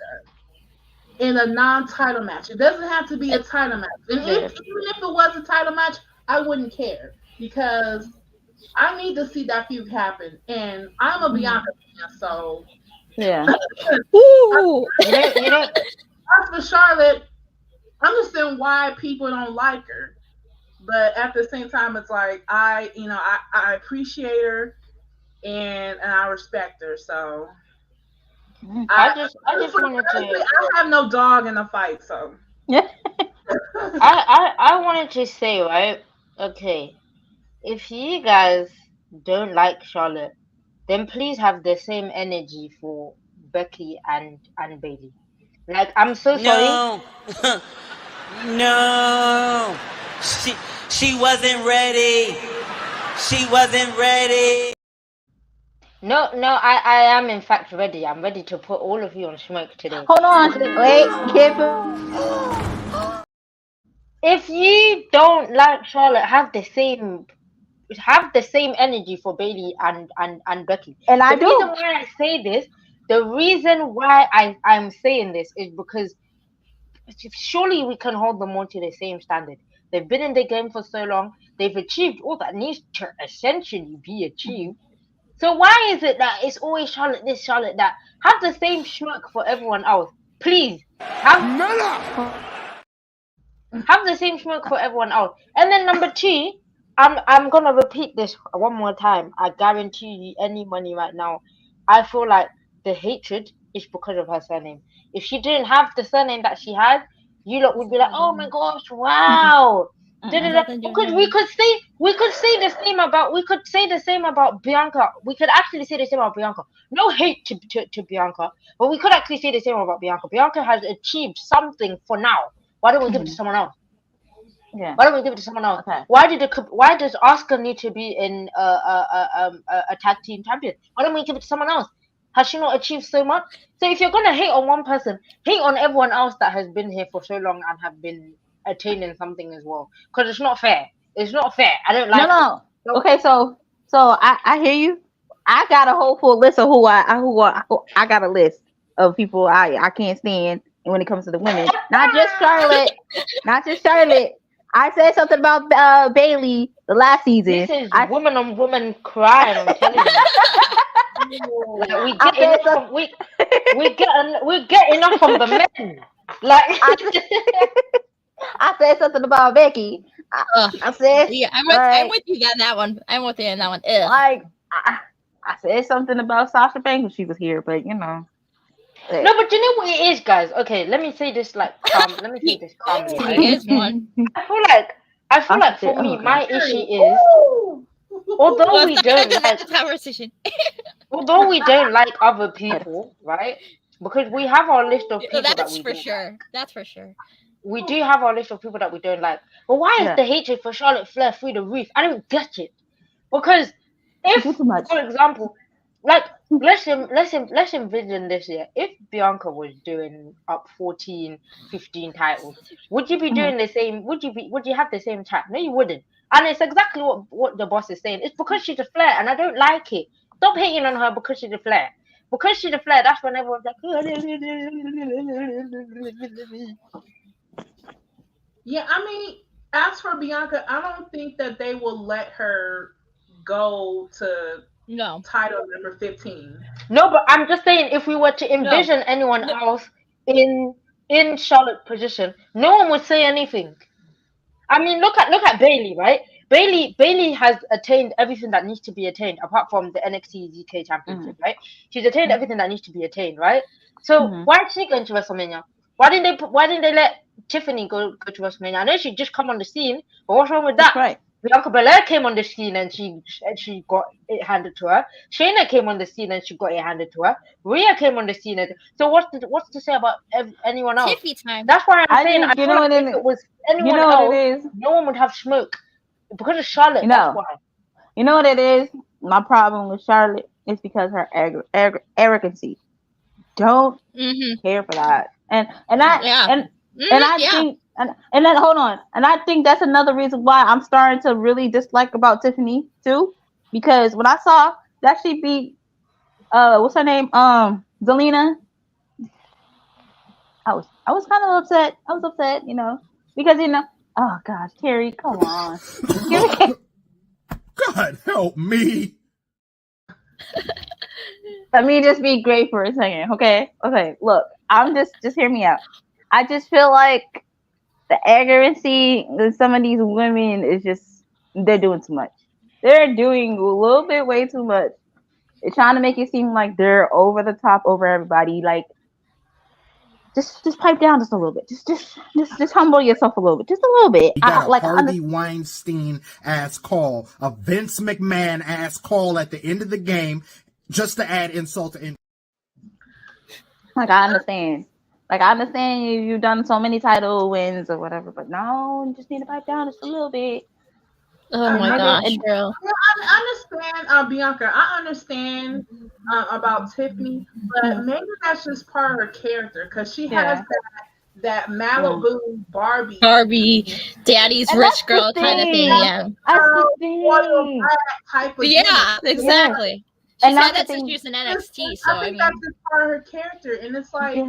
Speaker 9: in a non-title match. It doesn't have to be a title match. And even if it was a title match, I wouldn't care because I need to see that feud happen. And I'm a Bianca fan, so
Speaker 8: yeah.
Speaker 6: Ooh.
Speaker 9: you know, as for Charlotte, I understand why people don't like her, but at the same time, it's like I appreciate her and I respect her. So
Speaker 7: I just wanted to.
Speaker 9: I have no dog in the fight, so
Speaker 8: yeah.
Speaker 7: I wanted to say, right? Okay, if you guys don't like Charlotte, then please have the same energy for Becky and Bailey. Like, I'm so sorry.
Speaker 14: No, she wasn't ready. She wasn't ready.
Speaker 7: No, I am in fact ready. I'm ready to put all of you on smoke today.
Speaker 8: Hold on, wait,
Speaker 7: if you don't like Charlotte, have the same energy for Bailey and Becky.
Speaker 8: And I do.
Speaker 7: The reason why I say this, the reason why I'm saying this is because surely we can hold them all to the same standard. They've been in the game for so long. They've achieved all that needs to essentially be achieved. So why is it that it's always Charlotte this, Charlotte that? Have the same smoke for everyone else. Please. Have the same smoke for everyone else. And then number 2, I'm gonna repeat this one more time. I guarantee you any money right now. I feel like the hatred is because of her surname. If she didn't have the surname that she has, you lot would be like, oh my gosh, wow. Because we could say the same about Bianca. We could actually say the same about Bianca. No hate to Bianca, but we could actually say the same about Bianca. Bianca has achieved something for now. Why don't we give it to someone else?
Speaker 8: Yeah.
Speaker 7: Why don't we give it to someone else?
Speaker 8: Okay.
Speaker 7: Why does Asuka need to be in a tag team champion? Why don't we give it to someone else? Has she not achieved so much? So if you're gonna hate on one person, hate on everyone else that has been here for so long and have been attaining something as well. Because it's not fair. It's not fair. I don't like.
Speaker 8: No. Okay, so I hear you. I got a whole full list of who I got a list of people I can't stand when it comes to the women. Not just Charlotte. I said something about Bailey the last season.
Speaker 7: This is woman on woman crime. I'm telling you. We get enough from the men. Like
Speaker 8: I said something about Becky. I said,
Speaker 6: yeah, I'm with you on that one. I'm with you on that one. Ugh.
Speaker 8: Like I said something about Sasha Banks when she was here, but you know.
Speaker 7: No, but you know what it is, guys. Okay, let me say this like let me say this calmly. Right?
Speaker 6: It is one.
Speaker 7: I feel like for me, my issue is although we don't like
Speaker 6: conversation.
Speaker 7: although we don't like other people, right? Because we have our list of people that we
Speaker 6: for sure. Like. That's for sure.
Speaker 7: We do have our list of people that we don't like. But why is the hatred for Charlotte Flair through the roof? I don't get it. Because if, for example, like let's envision this year. If Bianca was doing up 14, 15 titles, would you be doing the same? Would you have the same chat? No, you wouldn't. And it's exactly what the boss is saying. It's because she's a Flair, and I don't like it. Stop hating on her because she's a Flair. Because she's a Flair, that's when everyone's like.
Speaker 9: Yeah, I mean, as for Bianca, I don't think that they will let her go to title number 15.
Speaker 7: No, but I'm just saying, if we were to envision anyone else in Charlotte's position, no one would say anything. I mean, look at Bailey, right? Bailey has attained everything that needs to be attained, apart from the NXT UK Championship, right? She's attained everything that needs to be attained, right? So why is she going to WrestleMania? Why didn't they let Tiffany go to WrestleMania? I know she just come on the scene, but what's wrong with that?
Speaker 8: Right.
Speaker 7: Bianca Belair came on the scene and she got it handed to her. Shayna came on the scene and she got it handed to her. Rhea came on the scene and so what's to say about anyone else?
Speaker 6: Tiffy time.
Speaker 7: That's why I'm saying I
Speaker 8: you
Speaker 7: feel
Speaker 8: know
Speaker 7: like
Speaker 8: what
Speaker 7: if it was anyone
Speaker 8: what
Speaker 7: else,
Speaker 8: it is?
Speaker 7: no one would have smoke. Because of Charlotte, that's why.
Speaker 8: You know what it is? My problem with Charlotte is because her arrogancy. Don't care for that. And I think and then hold on. And I think that's another reason why I'm starting to really dislike about Tiffany too. Because when I saw that she beat what's her name? Zelina. I was kind of upset. I was upset, because oh gosh, Terry, come on.
Speaker 12: God help me.
Speaker 8: Let me just be great for a second, okay? Okay, look, I'm just hear me out. I just feel like the arrogancy of some of these women is just, they're doing too much. They're doing a little bit way too much. They're trying to make it seem like they're over the top over everybody. Like, just pipe down just a little bit. Just humble yourself a little bit. Just a little bit.
Speaker 12: You got a Harvey Weinstein ass call, a Vince McMahon ass call at the end of the game, just to add insult to injury.
Speaker 8: Like, I understand. You've done so many title wins or whatever, but no, you just need to pipe down just a little bit.
Speaker 6: Oh my gosh, girl.
Speaker 9: I understand, Bianca. I understand about Tiffany, but maybe that's just part of her character because she has that Malibu Barbie,
Speaker 6: daddy's rich girl kind of thing. Yeah,
Speaker 8: that's the thing.
Speaker 9: Type of
Speaker 6: exactly. She said that since she was in NXT, so
Speaker 9: I think that's just part of her character, and it's like,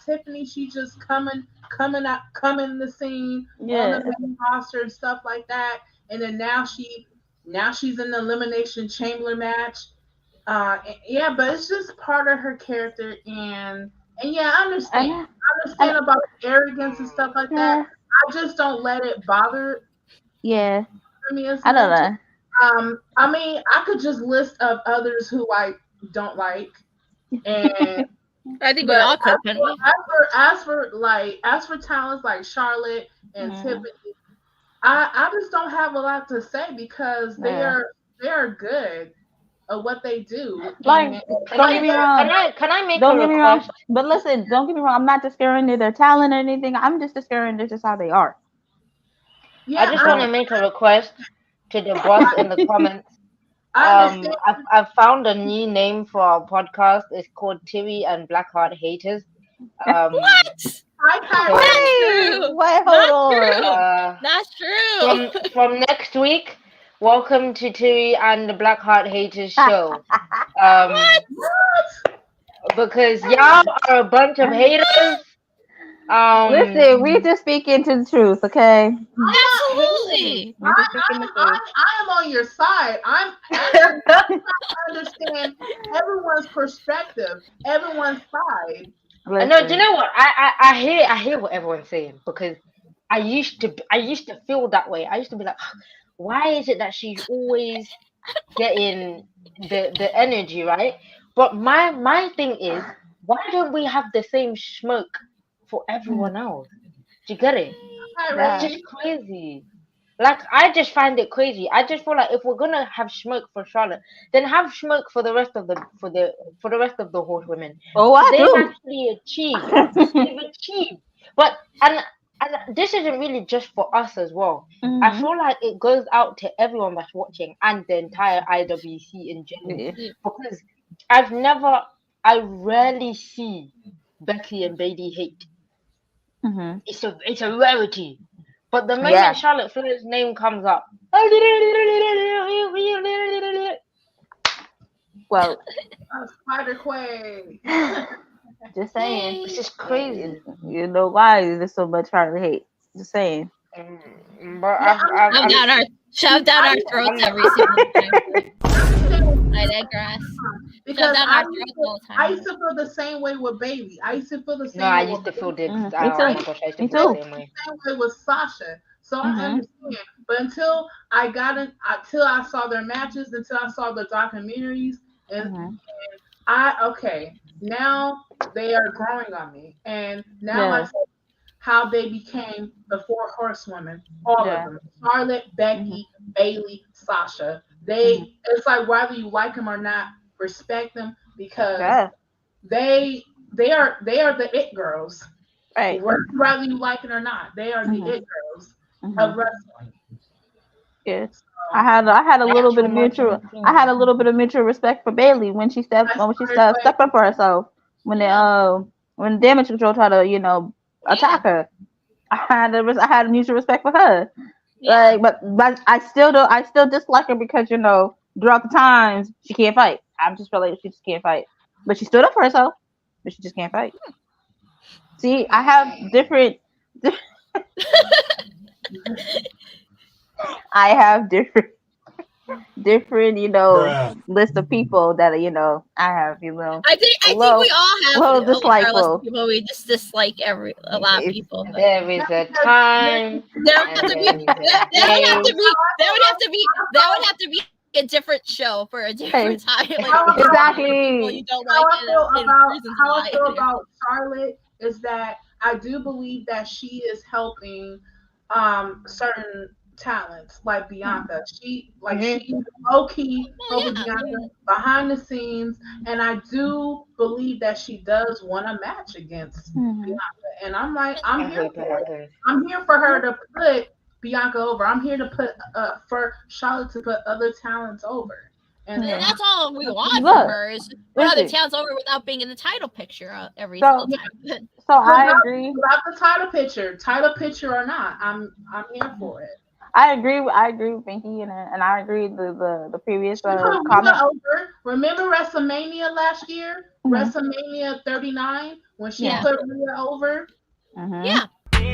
Speaker 9: Tiffany, she just coming the scene on the main roster and stuff like that. And then now she's in the Elimination Chamber match. But it's just part of her character, and I understand. I understand about arrogance and stuff like that. I just don't let it bother.
Speaker 8: Yeah.
Speaker 9: Me as
Speaker 8: I don't know.
Speaker 9: I mean, I could just list of others who I don't like, and
Speaker 6: I think we all could.
Speaker 9: As for talents like Charlotte and Tiffany. I just don't have a lot to say because they are good at what they do.
Speaker 8: Like, don't get me wrong.
Speaker 7: Can I make
Speaker 8: don't
Speaker 7: a
Speaker 8: get
Speaker 7: request?
Speaker 8: Me wrong. But listen, don't get me wrong. I'm not discouraging their talent or anything. I'm just discouraging this is how they are.
Speaker 7: Yeah, I just want to make a request to the boss in the comments. I've found a new name for our podcast. It's called Tiri and Blackhart Haters.
Speaker 6: What?
Speaker 8: Wait, hold on.
Speaker 6: Not true.
Speaker 7: From next week, welcome to Tiri and the Blackheart Haters show.
Speaker 6: What?
Speaker 7: Because y'all are a bunch of haters.
Speaker 8: Listen, we just speaking to the truth, okay?
Speaker 6: Absolutely.
Speaker 9: I am on your side. I'm trying to understand everyone's perspective, everyone's side.
Speaker 7: No, do you know what? I hear what everyone's saying because I used to feel that way. I used to be like, why is it that she's always getting the energy, right? But my thing is, why don't we have the same smoke for everyone else? Do you get it? That's just crazy. Like, I just find it crazy. I just feel like if we're gonna have smoke for Charlotte, then have smoke for the rest of the rest of the horsewomen.
Speaker 8: Oh, I do.
Speaker 7: They've actually achieved. They've achieved. But and this isn't really just for us as well. I feel like it goes out to everyone that's watching and the entire IWC in general. Because I rarely see Becky and Bailey hate. It's a rarity. But the moment Charlotte Flair's name comes up,
Speaker 8: well,
Speaker 9: Spider Quay.
Speaker 8: Just saying,
Speaker 7: it's just crazy.
Speaker 8: You know why there's so much Charlotte hate? Just saying.
Speaker 7: But
Speaker 6: shove down our throats every single time. I digress.
Speaker 9: Because I used to feel the same way with Bailey. I used to feel the same way.
Speaker 7: No, I used to feel the same way
Speaker 9: with Sasha. So I understand. But until until I saw their matches, until I saw the documentaries, and now they are growing on me, and now I see how they became the four horsewomen, all of them: Charlotte, Becky, Bailey, Sasha. It's like whether you like them or not, respect them because they are the it girls.
Speaker 8: Right.
Speaker 9: Whether you like it or not, they are the it girls of wrestling.
Speaker 8: Yes. I had a little bit of mutual respect for Bailey when she stepped up for herself. When Damage Control tried to, attack her. I had a mutual respect for her. Yeah. But I still dislike her because, throughout the times she can't fight. I just feel like she just can't fight. But she stood up for herself, but she just can't fight. See, I have different list of people that I have
Speaker 6: I think we all have
Speaker 8: dislikeful
Speaker 6: people we just dislike a lot of people. But.
Speaker 7: There is a time.
Speaker 6: That would have to be a different show for a different time. Like,
Speaker 8: exactly.
Speaker 6: You don't
Speaker 9: how
Speaker 6: like
Speaker 9: I feel about Charlotte is that I do believe that she is helping certain talents like Bianca. She low key helping Bianca behind the scenes, and I do believe that she does want a match against Bianca. And I'm like, I'm here for it. I'm here for her to put Bianca over. I'm here to put for Charlotte to put other talents over. And
Speaker 6: that's all we want from her is put other talents over without being in the title picture every single time.
Speaker 8: So I agree.
Speaker 9: Without the title picture or not, I'm here for it.
Speaker 8: I agree with Pinky, and I agree with the previous comment.
Speaker 9: Remember WrestleMania last year? WrestleMania 39 when she put Rhea over?
Speaker 6: Yeah.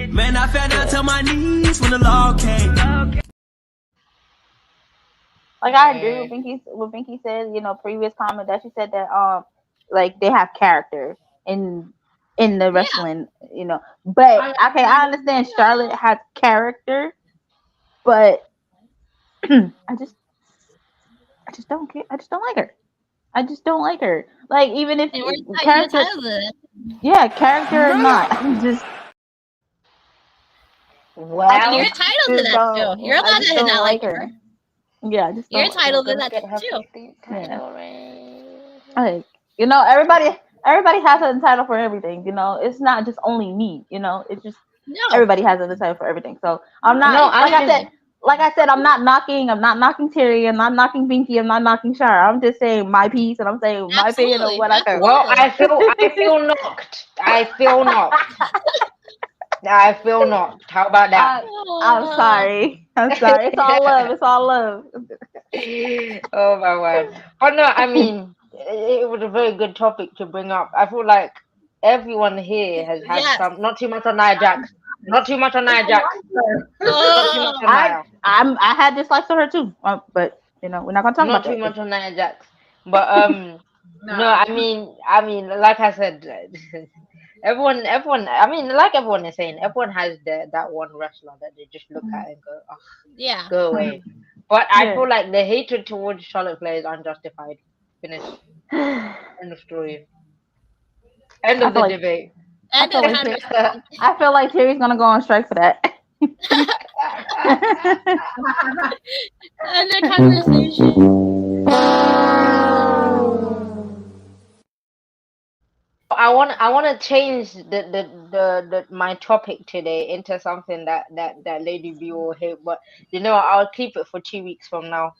Speaker 15: Man, I fell down to my knees when the law came.
Speaker 8: Like I agree with what Pinky said, previous comment that she said that like they have character in the wrestling, But I understand Charlotte has character, but I just don't care. I just don't like her. I just don't like her. Like even if character, character or not, I'm just.
Speaker 6: Well, you're entitled to that too. You're allowed to not like her.
Speaker 8: Yeah,
Speaker 6: you're entitled to that too.
Speaker 8: Like everybody has an entitled for everything. It's not just only me. It's just everybody has an entitled for everything. So I'm not like I said, I'm not knocking Terry, I'm not knocking Binky, I'm not knocking Shara. I'm just saying my piece, and I'm saying my opinion of what I think.
Speaker 7: Well, I feel knocked. I feel knocked. How about that?
Speaker 8: I'm sorry. It's all love. It's all love.
Speaker 7: Oh my word. But no, I mean, it was a very good topic to bring up. I feel like everyone here has had some. Not too much on Nia Jax. Not too much on Nia Jax.
Speaker 8: I had dislikes on her too, but we're not gonna talk about that.
Speaker 7: Not too much on Nia Jax. But no, I mean, like I said. Everyone, I mean, like everyone is saying, everyone has that one wrestler that they just look at and go, oh, go away. But I feel like the hatred towards Charlotte Flair is unjustified. Finish. End of story. End of the debate.
Speaker 8: I feel like Terry's gonna go on strike for that.
Speaker 6: End the conversation.
Speaker 7: I want to change the my topic today into something that Lady B will hate, but I'll keep it for 2 weeks from now.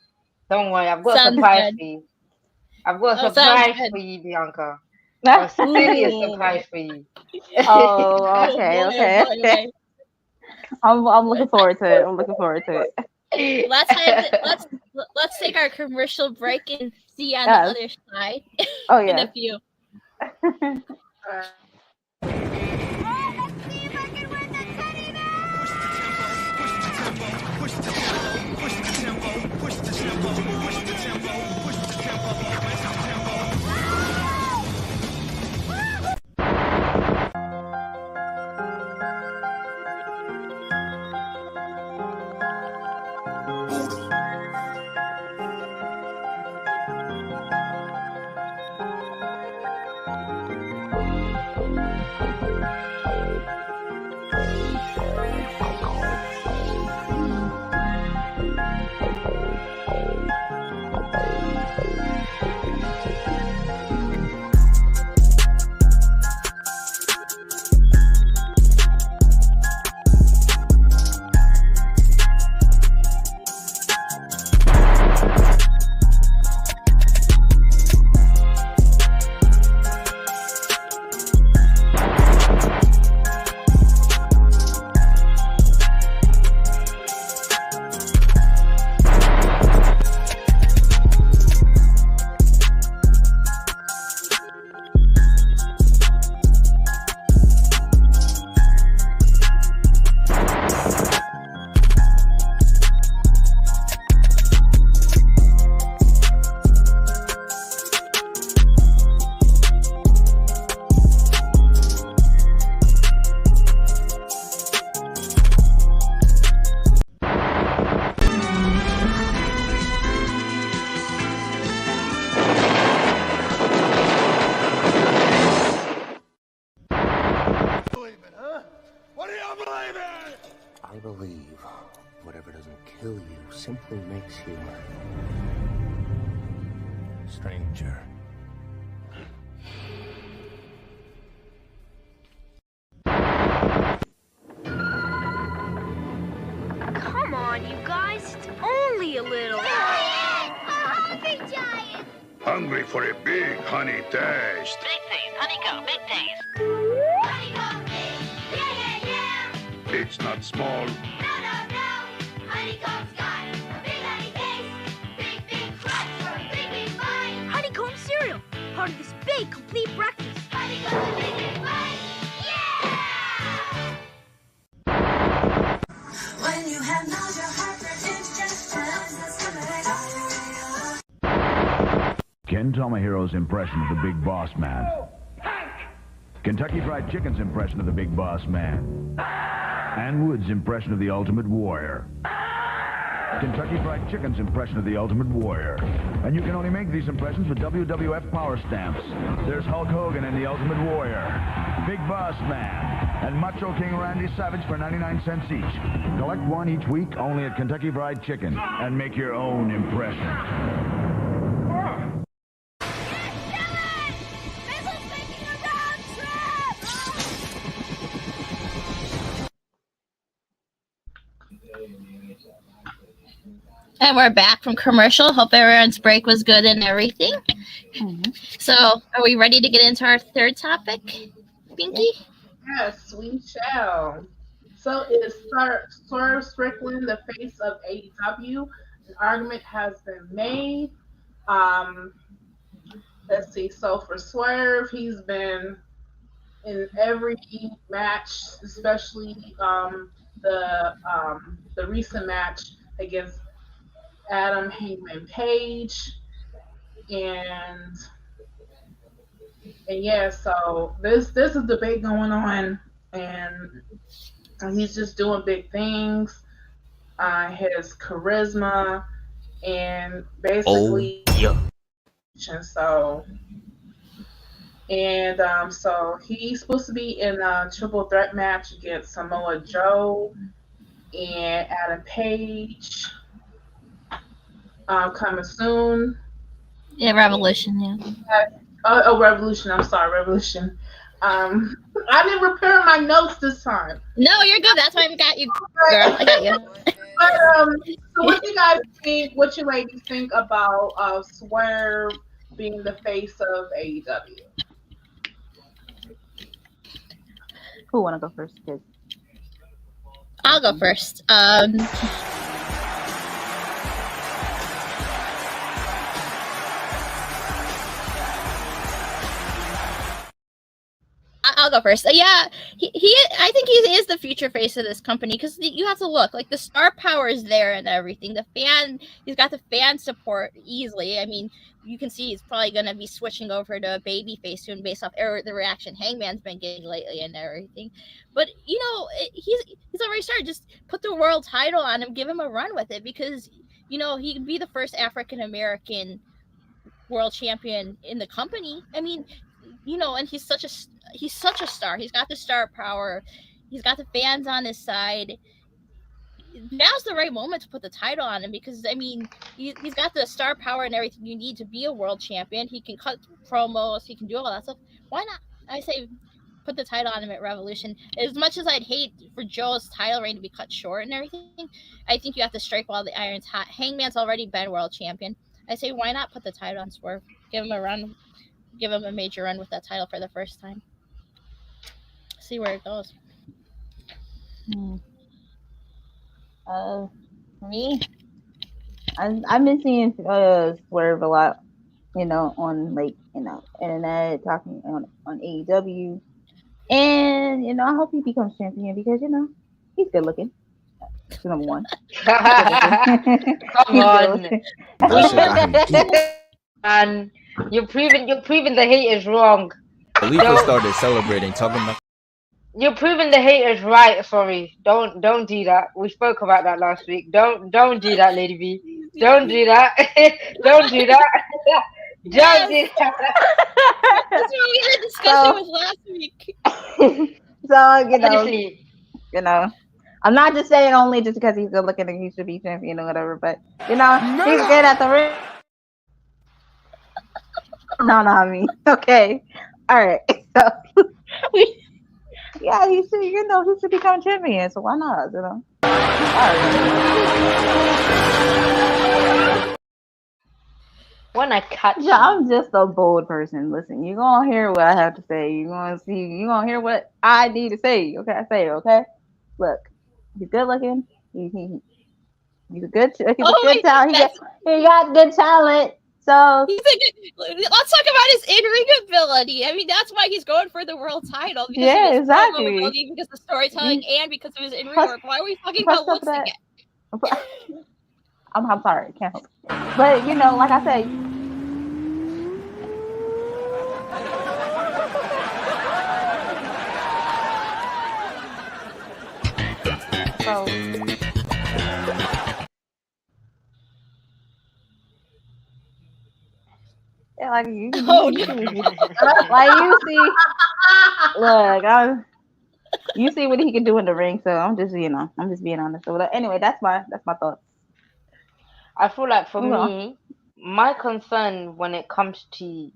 Speaker 7: Don't worry, I've got a surprise for you. I've got a surprise for you, Bianca. A serious surprise for you.
Speaker 8: Oh, okay. I'm looking forward to it.
Speaker 6: Let's take our commercial break and see you on the other side.
Speaker 8: Oh yeah.
Speaker 6: In a few.
Speaker 16: I believe whatever doesn't kill you simply makes you a stranger.
Speaker 17: Come on, you guys. It's only a little.
Speaker 18: Giant! A hungry giant!
Speaker 5: Hungry for a big honey taste.
Speaker 18: Big taste, honeycomb, big taste. Honeycomb taste, yeah!
Speaker 5: It's not small.
Speaker 18: No. Honeycomb's got a big honey taste. Big crunch for a big bite.
Speaker 17: Honeycomb cereal, part of this big, complete breakfast.
Speaker 18: Honeycomb's a big bite, yeah!
Speaker 10: When you have nausea, heartburn, indigestion,
Speaker 19: Ken Tomahiro's impression of the Big Boss Man. Kentucky Fried Chicken's impression of the Big Boss Man. Ann Wood's impression of the Ultimate Warrior. Kentucky Fried Chicken's impression of the Ultimate Warrior. And you can only make these impressions with WWF Power Stamps. There's Hulk Hogan and the Ultimate Warrior, Big Boss Man, and Macho King Randy Savage for 99 cents each. Collect one each week only at Kentucky Fried Chicken and make your own impression.
Speaker 6: And we're back from commercial. Hope everyone's break was good and everything. So, are we ready to get into our third topic, Binky?
Speaker 9: Yes, we shall. So, is Swerve Strickland the face of AEW? An argument has been made. Let's see. So, for Swerve, he's been in every match, especially the recent match against Adam Hangman Page, and yeah, so this is a debate going on, and he's just doing big things. His charisma and basically, so he's supposed to be in a triple threat match against Samoa Joe and Adam Page. Coming soon.
Speaker 6: Yeah, Revolution, yeah.
Speaker 9: Revolution. I'm sorry, Revolution. I didn't prepare my notes this time.
Speaker 6: No, you're good. That's why we got you, girl. I got you.
Speaker 9: But, so what do you guys think? What you ladies think about Swerve being the face of AEW?
Speaker 8: Who want to go first? Kid?
Speaker 6: I'll go first. I'll go first. Yeah, I think he is the future face of this company because you have to look like the star power is there and everything. He's got the fan support easily. I mean, you can see he's probably going to be switching over to a baby face soon based off the reaction Hangman's been getting lately and everything. But he's already started. Just put the world title on him, give him a run with it because he could be the first African American world champion in the company. I mean, and he's such a star. He's got the star power. He's got the fans on his side. Now's the right moment to put the title on him because, I mean, he's got the star power and everything you need to be a world champion. He can cut promos. He can do all that stuff. Why not? I say put the title on him at Revolution. As much as I'd hate for Joe's title reign to be cut short and everything, I think you have to strike while the iron's hot. Hangman's already been world champion. I say why not put the title on Swerve? Give him a run. Give him a major run with that title for the first time. See where it goes.
Speaker 8: For me, I've been seeing Swerve a lot, on internet, talking on AEW, and I hope he becomes champion because he's good looking. That's number one.
Speaker 7: Come on. And you're proving the haters wrong.
Speaker 11: Khalifa started celebrating, talking about.
Speaker 7: You're proving the haters right. Sorry, don't do that. We spoke about that last week. Don't do that, Lady B. Don't do that. Don't do that. Don't do that.
Speaker 6: That's what we had discussion with last week.
Speaker 8: So
Speaker 7: Honestly.
Speaker 8: I'm not just saying only just because he's good looking and he should be champion or whatever, but he's good at the ring. No, I mean, okay, all right. So, he should become champion. So why not? All right.
Speaker 7: When I catch
Speaker 8: I'm just a bold person. Listen, you're gonna hear what I have to say. You're gonna hear what I need to say. Okay. Look, he's good looking. He's a good talent. He got good talent. So
Speaker 6: let's talk about his in-ring ability. I mean, that's why he's going for the world title. Because of his
Speaker 8: exactly.
Speaker 6: Ability, because of storytelling, and because of his in-ring work. Why are we talking about looks again?
Speaker 8: I'm sorry, can't help it. But like I said. So. Yeah, like you see, look, you see what he can do in the ring. So I'm just being honest. So anyway, that's my thoughts.
Speaker 7: I feel like for me, my concern when it comes to,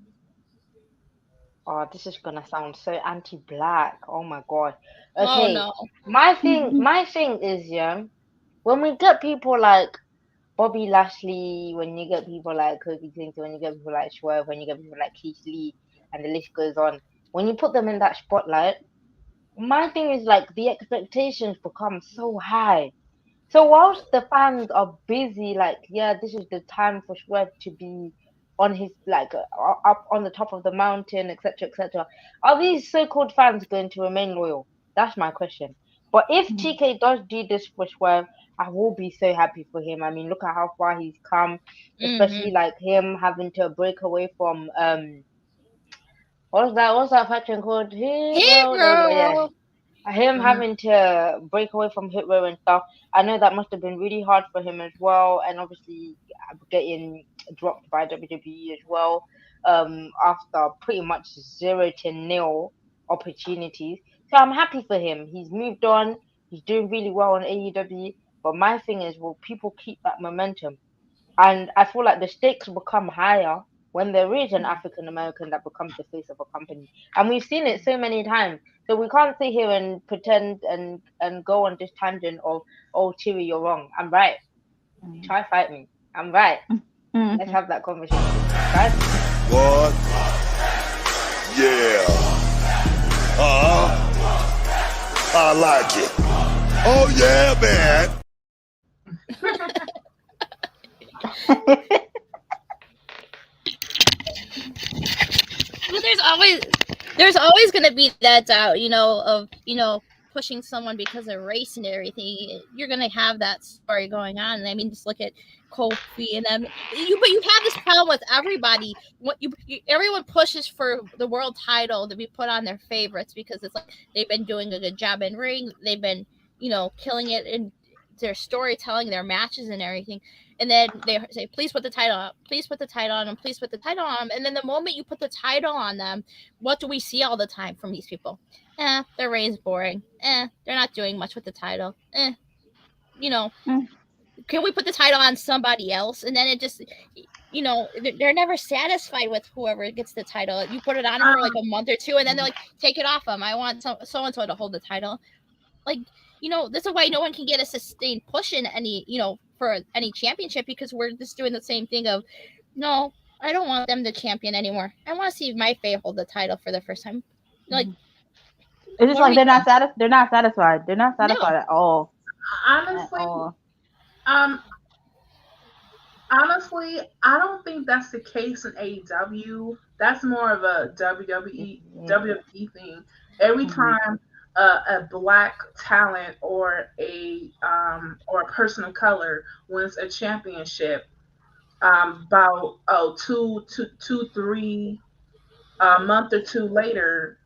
Speaker 7: this is gonna sound so anti-black. Oh my god. Okay.
Speaker 6: Oh, no.
Speaker 7: My thing is, when we get people like Bobby Lashley, when you get people like Kofi Kingston, when you get people like Swerve, when you get people like Keith Lee, and the list goes on, when you put them in that spotlight, my thing is like the expectations become so high. So whilst the fans are busy, like, this is the time for Swerve to be on his up on the top of the mountain, etc., etc. Are these so-called fans going to remain loyal? That's my question. But if TK does do this for Swerve, I will be so happy for him. I mean, look at how far he's come, especially like him having to break away from what's that faction called? Hit Row. There we go. Yeah. Him having to break away from Hit Row and stuff, I know that must have been really hard for him as well, and obviously getting dropped by WWE as well, after pretty much 0-0 opportunities. So I'm happy for him. He's moved on. He's doing really well on AEW. But my thing is, will people keep that momentum? And I feel like the stakes become higher when there is an African American that becomes the face of a company. And we've seen it so many times. So we can't sit here and pretend and go on this tangent of, oh, Chiri, you're wrong. I'm right. Try fight me. I'm right. Let's have that conversation. Right?
Speaker 5: What? Yeah. I like it. Oh, yeah, man.
Speaker 6: But there's always gonna be that doubt, of pushing someone because of race and everything. You're gonna have that story going on. I mean, just look at Kofi and them. But you have this problem with everybody. Everyone pushes for the world title to be put on their favorites because it's like they've been doing a good job in ring. They've been killing it in their storytelling, their matches and everything. And then they say, please put the title on. Please put the title on them. Please put the title on them. And then the moment you put the title on them, what do we see all the time from these people? Their reign's boring. They're not doing much with the title. Can we put the title on somebody else? And then it just, they're never satisfied with whoever gets the title. You put it on for like a month or two, and then they're like, take it off them. I want so-and-so to hold the title. Like, this is why no one can get a sustained push in any, for any championship, because we're just doing the same thing of, no, I don't want them to champion anymore. I want to see my Faye hold the title for the first time. Like,
Speaker 8: it's just like they're not satisfied. They're not satisfied. They're not satisfied at all.
Speaker 9: Honestly, I don't think that's the case in AEW. That's more of a WWE thing. Every time a black talent or a person of color wins a championship, about 3 month or two later,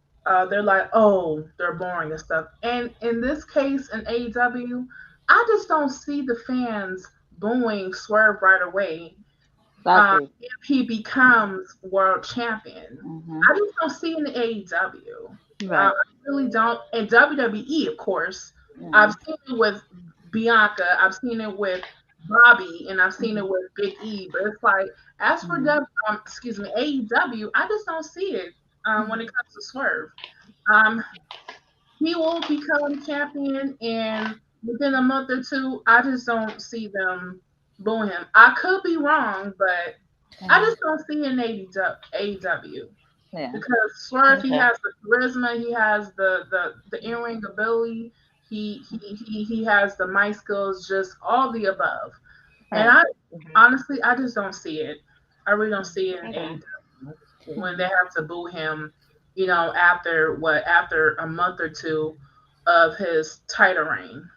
Speaker 9: they're like, oh, they're boring and stuff. And in this case, in AEW, I just don't see the fans booing Swerve right away. If he becomes world champion. I just don't see it in AEW. Right. I really don't. And WWE, of course, I've seen it with Bianca, I've seen it with Bobby, and I've seen it with Big E. But it's like, as for AEW, I just don't see it when it comes to Swerve. He will become champion, and within a month or two, I just don't see them booing him. I could be wrong, but I just don't see it in AEW.
Speaker 8: Yeah.
Speaker 9: Because Swerve, he has the charisma, he has the in-ring ability, he has the mic skills, just all the above. And I honestly, I just don't see it. I really don't see it in AEW when they have to boo him, after a month or two of his title reign.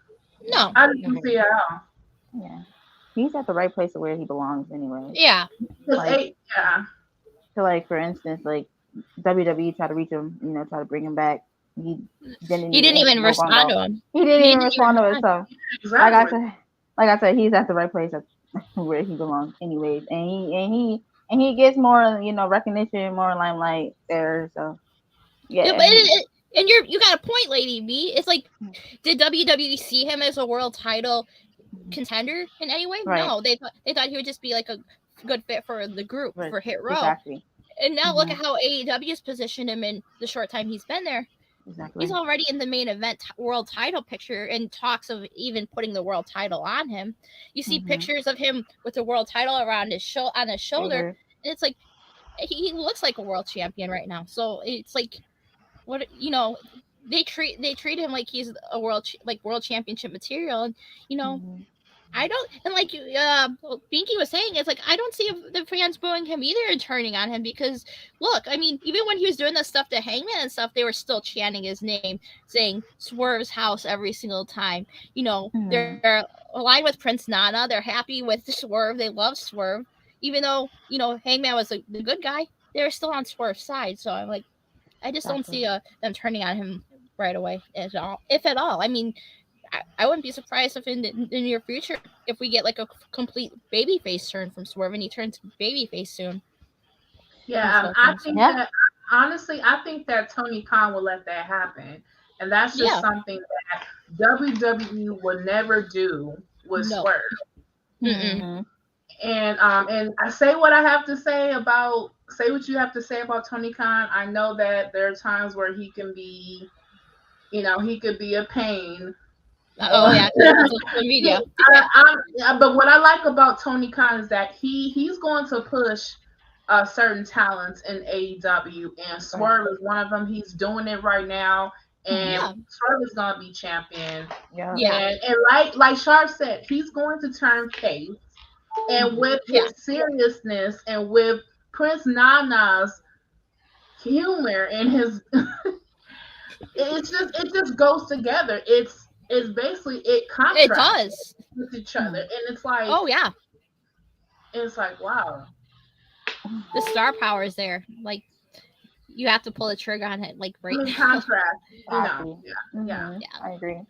Speaker 6: No,
Speaker 9: I didn't see it at all.
Speaker 8: Yeah, he's at the right place where he belongs anyway.
Speaker 6: Yeah.
Speaker 8: So, like, for instance, like WWE tried to reach him, try to bring him back. He didn't
Speaker 6: even respond to him.
Speaker 8: He didn't even respond to it. So, like I said, he's at the right place where he belongs, anyways. And he gets more, recognition, more limelight there. So, yeah.
Speaker 6: And you got a point, Lady B. It's like, did WWE see him as a world title contender in any way?
Speaker 8: Right.
Speaker 6: No, they thought he would just be like a good fit for the group, for Hit Row.
Speaker 8: Exactly.
Speaker 6: And now look at how AEW's positioned him in the short time he's been there.
Speaker 8: Exactly.
Speaker 6: He's already in the main event world title picture, and talks of even putting the world title on him. You see pictures of him with the world title around his on his shoulder, and it's like he looks like a world champion right now. So it's like, what they treat him like he's a world championship material, and I don't, and like Binky was saying, it's like I don't see the fans booing him either and turning on him, because look, I mean, even when he was doing the stuff to Hangman and stuff, they were still chanting his name, saying Swerve's house every single time. They're aligned with Prince Nana. They're happy with Swerve. They love Swerve, even though Hangman was the good guy. They were still on Swerve's side. So I'm like, I just don't see them turning on him right away at all, if at all. I mean, I wouldn't be surprised if in the near future, if we get like a complete babyface turn from Swerve, and he turns babyface soon.
Speaker 9: Yeah, I think that, honestly, I think that Tony Khan will let that happen, and that's just something that WWE would never do with Swerve.
Speaker 6: Mm-mm.
Speaker 9: And I say what I have to say say what you have to say about Tony Khan. I know that there are times where he can be, he could be a pain.
Speaker 6: Oh yeah, social media.
Speaker 9: But what I like about Tony Khan is that he's going to push certain talents in AEW, and Swerve is one of them. He's doing it right now, and Swerve is going to be champion.
Speaker 8: Yeah.
Speaker 9: And like Sharp said, he's going to turn face, and with his seriousness and with Prince Nana's humor and his, it just goes together. It's basically, it contrasts with each other, and it's like,
Speaker 6: oh yeah,
Speaker 9: it's like, wow,
Speaker 6: the star power is there. Like, you have to pull the trigger on it, like right now.
Speaker 9: Contrast,
Speaker 8: yeah, I agree.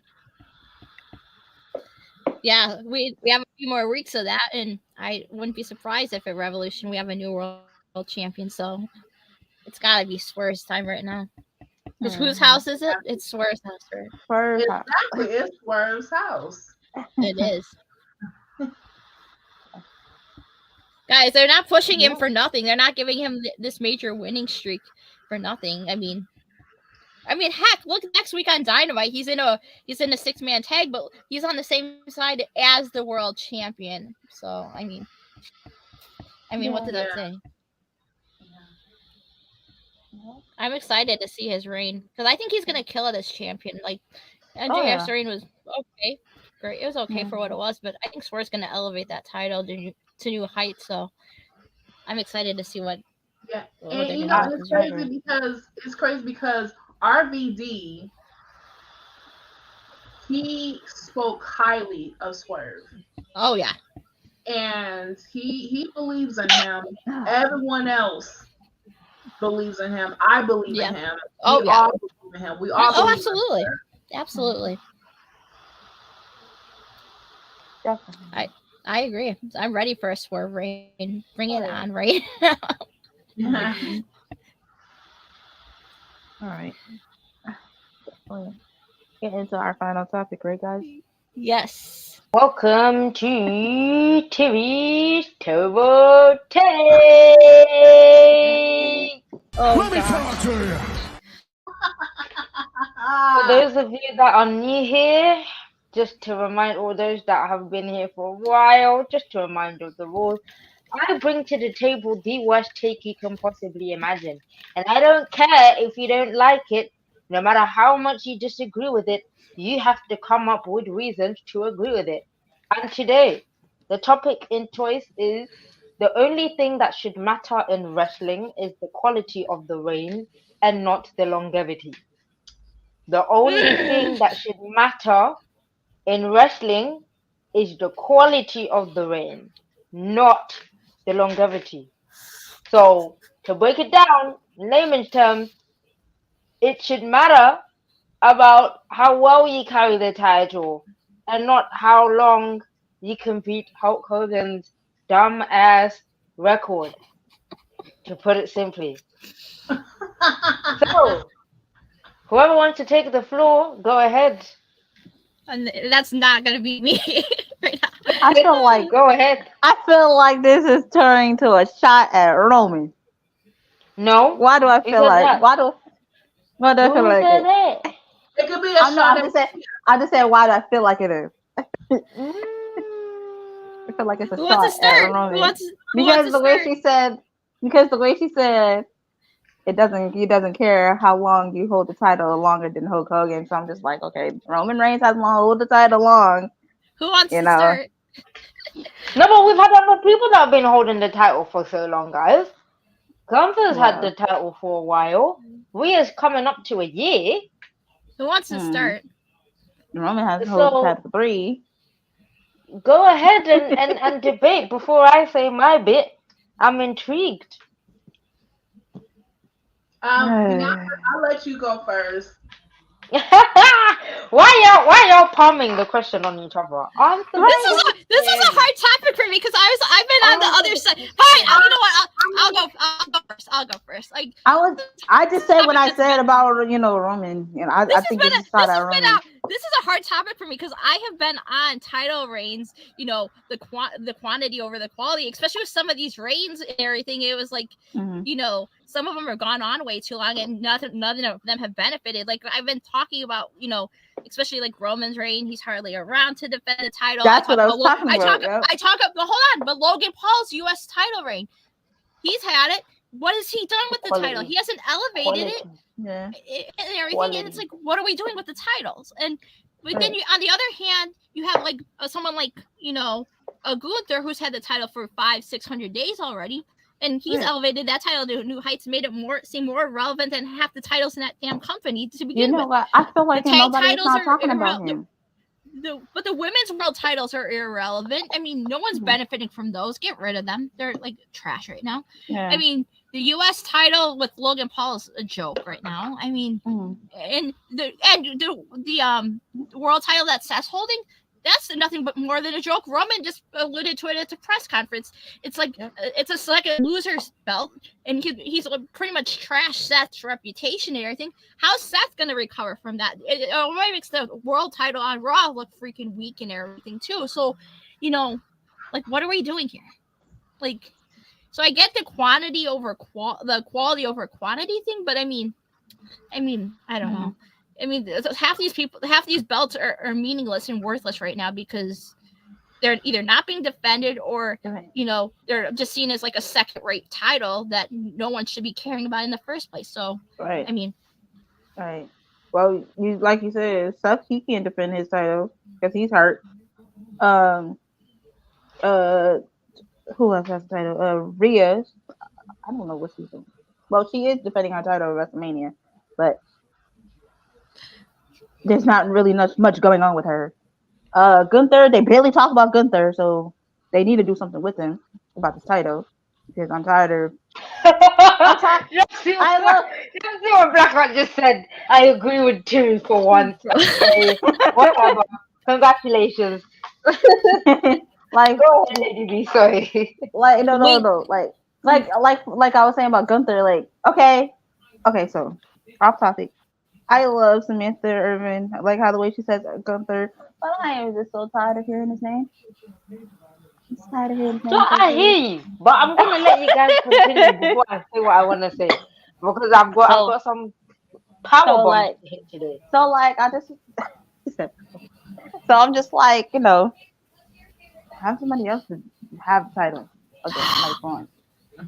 Speaker 6: Yeah, we have a few more weeks of that, and I wouldn't be surprised if at Revolution we have a new world champion. So it's got to be Swerve's time right now. Because whose house is it? It's Swerve's house, right?
Speaker 8: Swerve's house.
Speaker 9: Exactly, it's Swerve's house.
Speaker 6: It is. Guys, they're not pushing him for nothing. They're not giving him this major winning streak for nothing. I mean, heck, look, next week on Dynamite, he's in a 6-man tag, but he's on the same side as the world champion. So, I mean, what did that say? I'm excited to see his reign, because I think he's gonna kill it as champion. Like, MJF's reign was okay, great. It was okay for what it was, but I think Swerve's gonna elevate that title to new heights. So I'm excited to see what.
Speaker 9: Yeah, and it's crazy because RVD, he spoke highly of Swerve.
Speaker 6: Oh yeah,
Speaker 9: and he believes in him. Everyone else believes in him. I believe in him.
Speaker 6: Oh,
Speaker 9: we all believe in him. We all believe
Speaker 6: absolutely.
Speaker 9: In him.
Speaker 6: Absolutely.
Speaker 8: Definitely.
Speaker 6: I agree. I'm ready for a Swerve reign. Bring it on right now.
Speaker 8: All right. get into our final topic, right, guys?
Speaker 6: Yes.
Speaker 7: Welcome to Timmy's Turbo Take.
Speaker 1: Let me talk to you.
Speaker 7: For those of you that are new here, just to remind all those that have been here for a while, just to remind of the rules, I bring to the table the worst take you can possibly imagine. And I don't care if you don't like it, no matter how much you disagree with it, you have to come up with reasons to agree with it. And today, the topic in choice is the only thing that should matter in wrestling is the quality of the reign and not the longevity. The only thing that should matter in wrestling is the quality of the reign, not the longevity. So, to break it down in layman's terms, it should matter about how well you carry the title and not how long you can beat Hulk Hogan's dumb ass record, to put it simply. So, whoever wants to take the floor, go ahead.
Speaker 6: And that's not gonna be me right now.
Speaker 8: I feel like
Speaker 7: go ahead.
Speaker 8: I feel like this is turning to a shot at Roman.
Speaker 7: No.
Speaker 8: Why do I feel like
Speaker 7: that?
Speaker 8: why do I feel
Speaker 7: Who
Speaker 8: like
Speaker 7: said
Speaker 8: it?
Speaker 7: that?
Speaker 9: It could be a shot.
Speaker 8: I just said why do I feel like it is? I feel like it's a
Speaker 6: Who wants
Speaker 8: shot
Speaker 6: to
Speaker 8: at
Speaker 6: start?
Speaker 8: Roman.
Speaker 6: Who wants
Speaker 8: Because
Speaker 6: to
Speaker 8: the way
Speaker 6: start?
Speaker 8: she said he doesn't care how long you hold the title longer than Hulk Hogan. So I'm just like, okay, Roman Reigns hasn't hold the title long.
Speaker 6: Who wants to start?
Speaker 7: No, but we've had other people that have been holding the title for so long, guys. Gunther's had the title for a while. Rhea's coming up to a year.
Speaker 6: Who wants to start?
Speaker 8: Roman has hold the title for 3.
Speaker 7: Go ahead and debate before I say my bit. I'm intrigued.
Speaker 9: I'll let you go first.
Speaker 7: Why y'all palming the question on each other?
Speaker 6: This is a hard topic for me because I've been on the other side. Fine, you know what? I'll go first. I'll go first. Like
Speaker 8: I just said what I said about Roman. I think it's a shot at Roman.
Speaker 6: This is a hard topic for me because I have been on title reigns. The quantity over the quality, especially with some of these reigns and everything. It was like some of them are gone on way too long, and none of them have benefited. Like I've been talking about, especially like Roman's reign, he's hardly around to defend the title.
Speaker 8: That's what I was talking about.
Speaker 6: But Logan Paul's U.S. title reign, he's had it. What has he done with the title? He hasn't elevated it.
Speaker 8: Yeah.
Speaker 6: And everything, and it's like, what are we doing with the titles? But then on the other hand, you have like someone like a Gunther who's had the title for 500-600 days already. And he's elevated that title to new heights, made it seem more relevant than half the titles in that damn company to begin with.
Speaker 8: What? I feel like nobody's not talking about him.
Speaker 6: But the women's world titles are irrelevant. I mean, no one's benefiting from those. Get rid of them. They're like trash right now. Yeah. I mean, the U.S. title with Logan Paul is a joke right now. I mean, and the world title that Seth's holding, that's nothing but more than a joke. Roman just alluded to it at the press conference. It's like it's like a loser's belt, and he's pretty much trashed Seth's reputation and everything. How's Seth going to recover from that? It already makes the world title on Raw look freaking weak and everything too. So, like, what are we doing here? Like, so I get the quantity over the quality over quantity thing, but I mean, I don't know. I mean, half these belts are meaningless and worthless right now because they're either not being defended or, they're just seen as like a second-rate title that no one should be caring about in the first place. So,
Speaker 8: right.
Speaker 6: I mean,
Speaker 8: right. Well, like you said, Seth, he can't defend his title because he's hurt. Who else has the title? Rhea. I don't know what she's doing. Well, she is defending her title at WrestleMania, but there's not really much going on with her. Gunther, they barely talk about Gunther, so they need to do something with him about this title because I'm tired of.
Speaker 7: Just see what Blackhart just said. I agree with Timmy for once. Okay. Whatever. Congratulations.
Speaker 8: Like,
Speaker 7: go ahead, Lady B. Sorry.
Speaker 8: Like no. Like I was saying about Gunther. Like okay. So off topic. I love Samantha Irvin. I like how the way she says Gunther. But I am just so tired of hearing his name. I'm tired of hearing his name.
Speaker 7: So I hear you, but I'm gonna let you guys continue before I say what I want to say because I've got some power bombs to hit today.
Speaker 8: So like I just so I'm just like, you know, have somebody else to have the title against Mike Vaughn.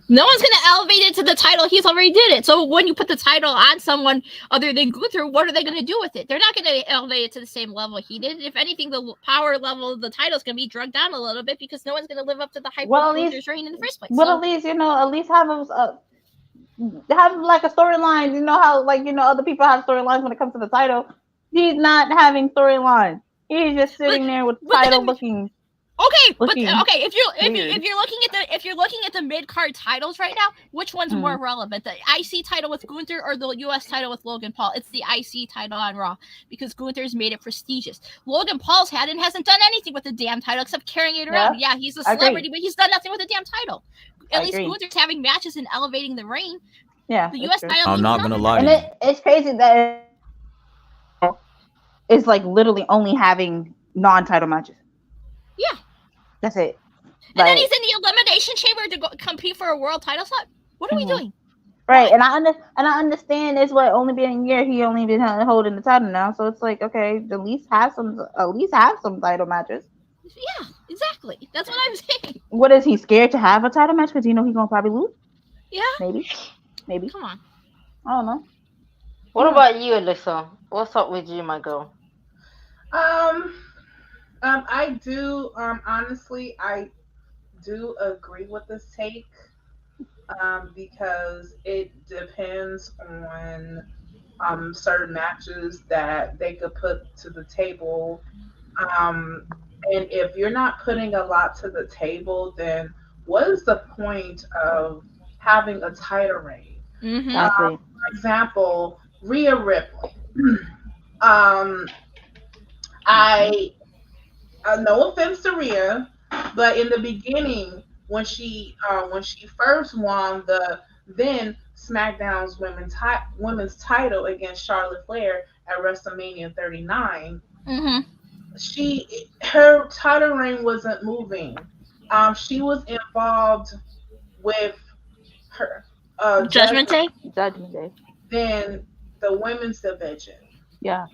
Speaker 6: No one's gonna elevate it to the title. He's already did it. So when you put the title on someone other than Gunther, what are they gonna do with it? They're not gonna elevate it to the same level he did. If anything, the power level of the title is gonna be drugged down a little bit because no one's gonna live up to the hype of Gunther's reign in the first place.
Speaker 8: But at least, you know, at least have like a storyline. You know how, like, you know, other people have storylines when it comes to the title. He's not having storyline. He's just sitting there with the title looking.
Speaker 6: Okay, but okay, if you're looking at the mid card titles right now, which one's more relevant? The IC title with Gunther or the US title with Logan Paul? It's the IC title on Raw because Gunther's made it prestigious. Logan Paul's had and hasn't done anything with the damn title except carrying it around. Yeah, he's a celebrity, but he's done nothing with the damn title. At least Gunther's having matches and elevating the reign.
Speaker 8: Yeah,
Speaker 6: the US title.
Speaker 11: I'm not gonna lie to you.
Speaker 8: It's crazy that it's like literally only having non-title matches.
Speaker 6: Yeah.
Speaker 8: That's it.
Speaker 6: And then he's in the elimination chamber to go compete for a world title slot. What are we doing?
Speaker 8: Right, and I understand it's only been a year. He only been holding the title now, so it's like okay, at least have some title matches.
Speaker 6: Yeah, exactly. That's what I'm saying.
Speaker 8: What is he scared to have a title match because you know he's gonna probably lose? Yeah, maybe.
Speaker 6: Come on.
Speaker 8: I don't know.
Speaker 7: What about you, Alyssa? What's up with you, my girl?
Speaker 9: I do, honestly, I do agree with this take, because it depends on, certain matches that they could put to the table. And if you're not putting a lot to the table, then what is the point of having a title reign? For example, Rhea Ripley. No offense to Rhea, but in the beginning, when she first won the then SmackDown's women's title against Charlotte Flair at WrestleMania 39, her title reign wasn't moving. She was involved with her
Speaker 6: Judgment Day,
Speaker 9: then the women's division.
Speaker 8: Yeah.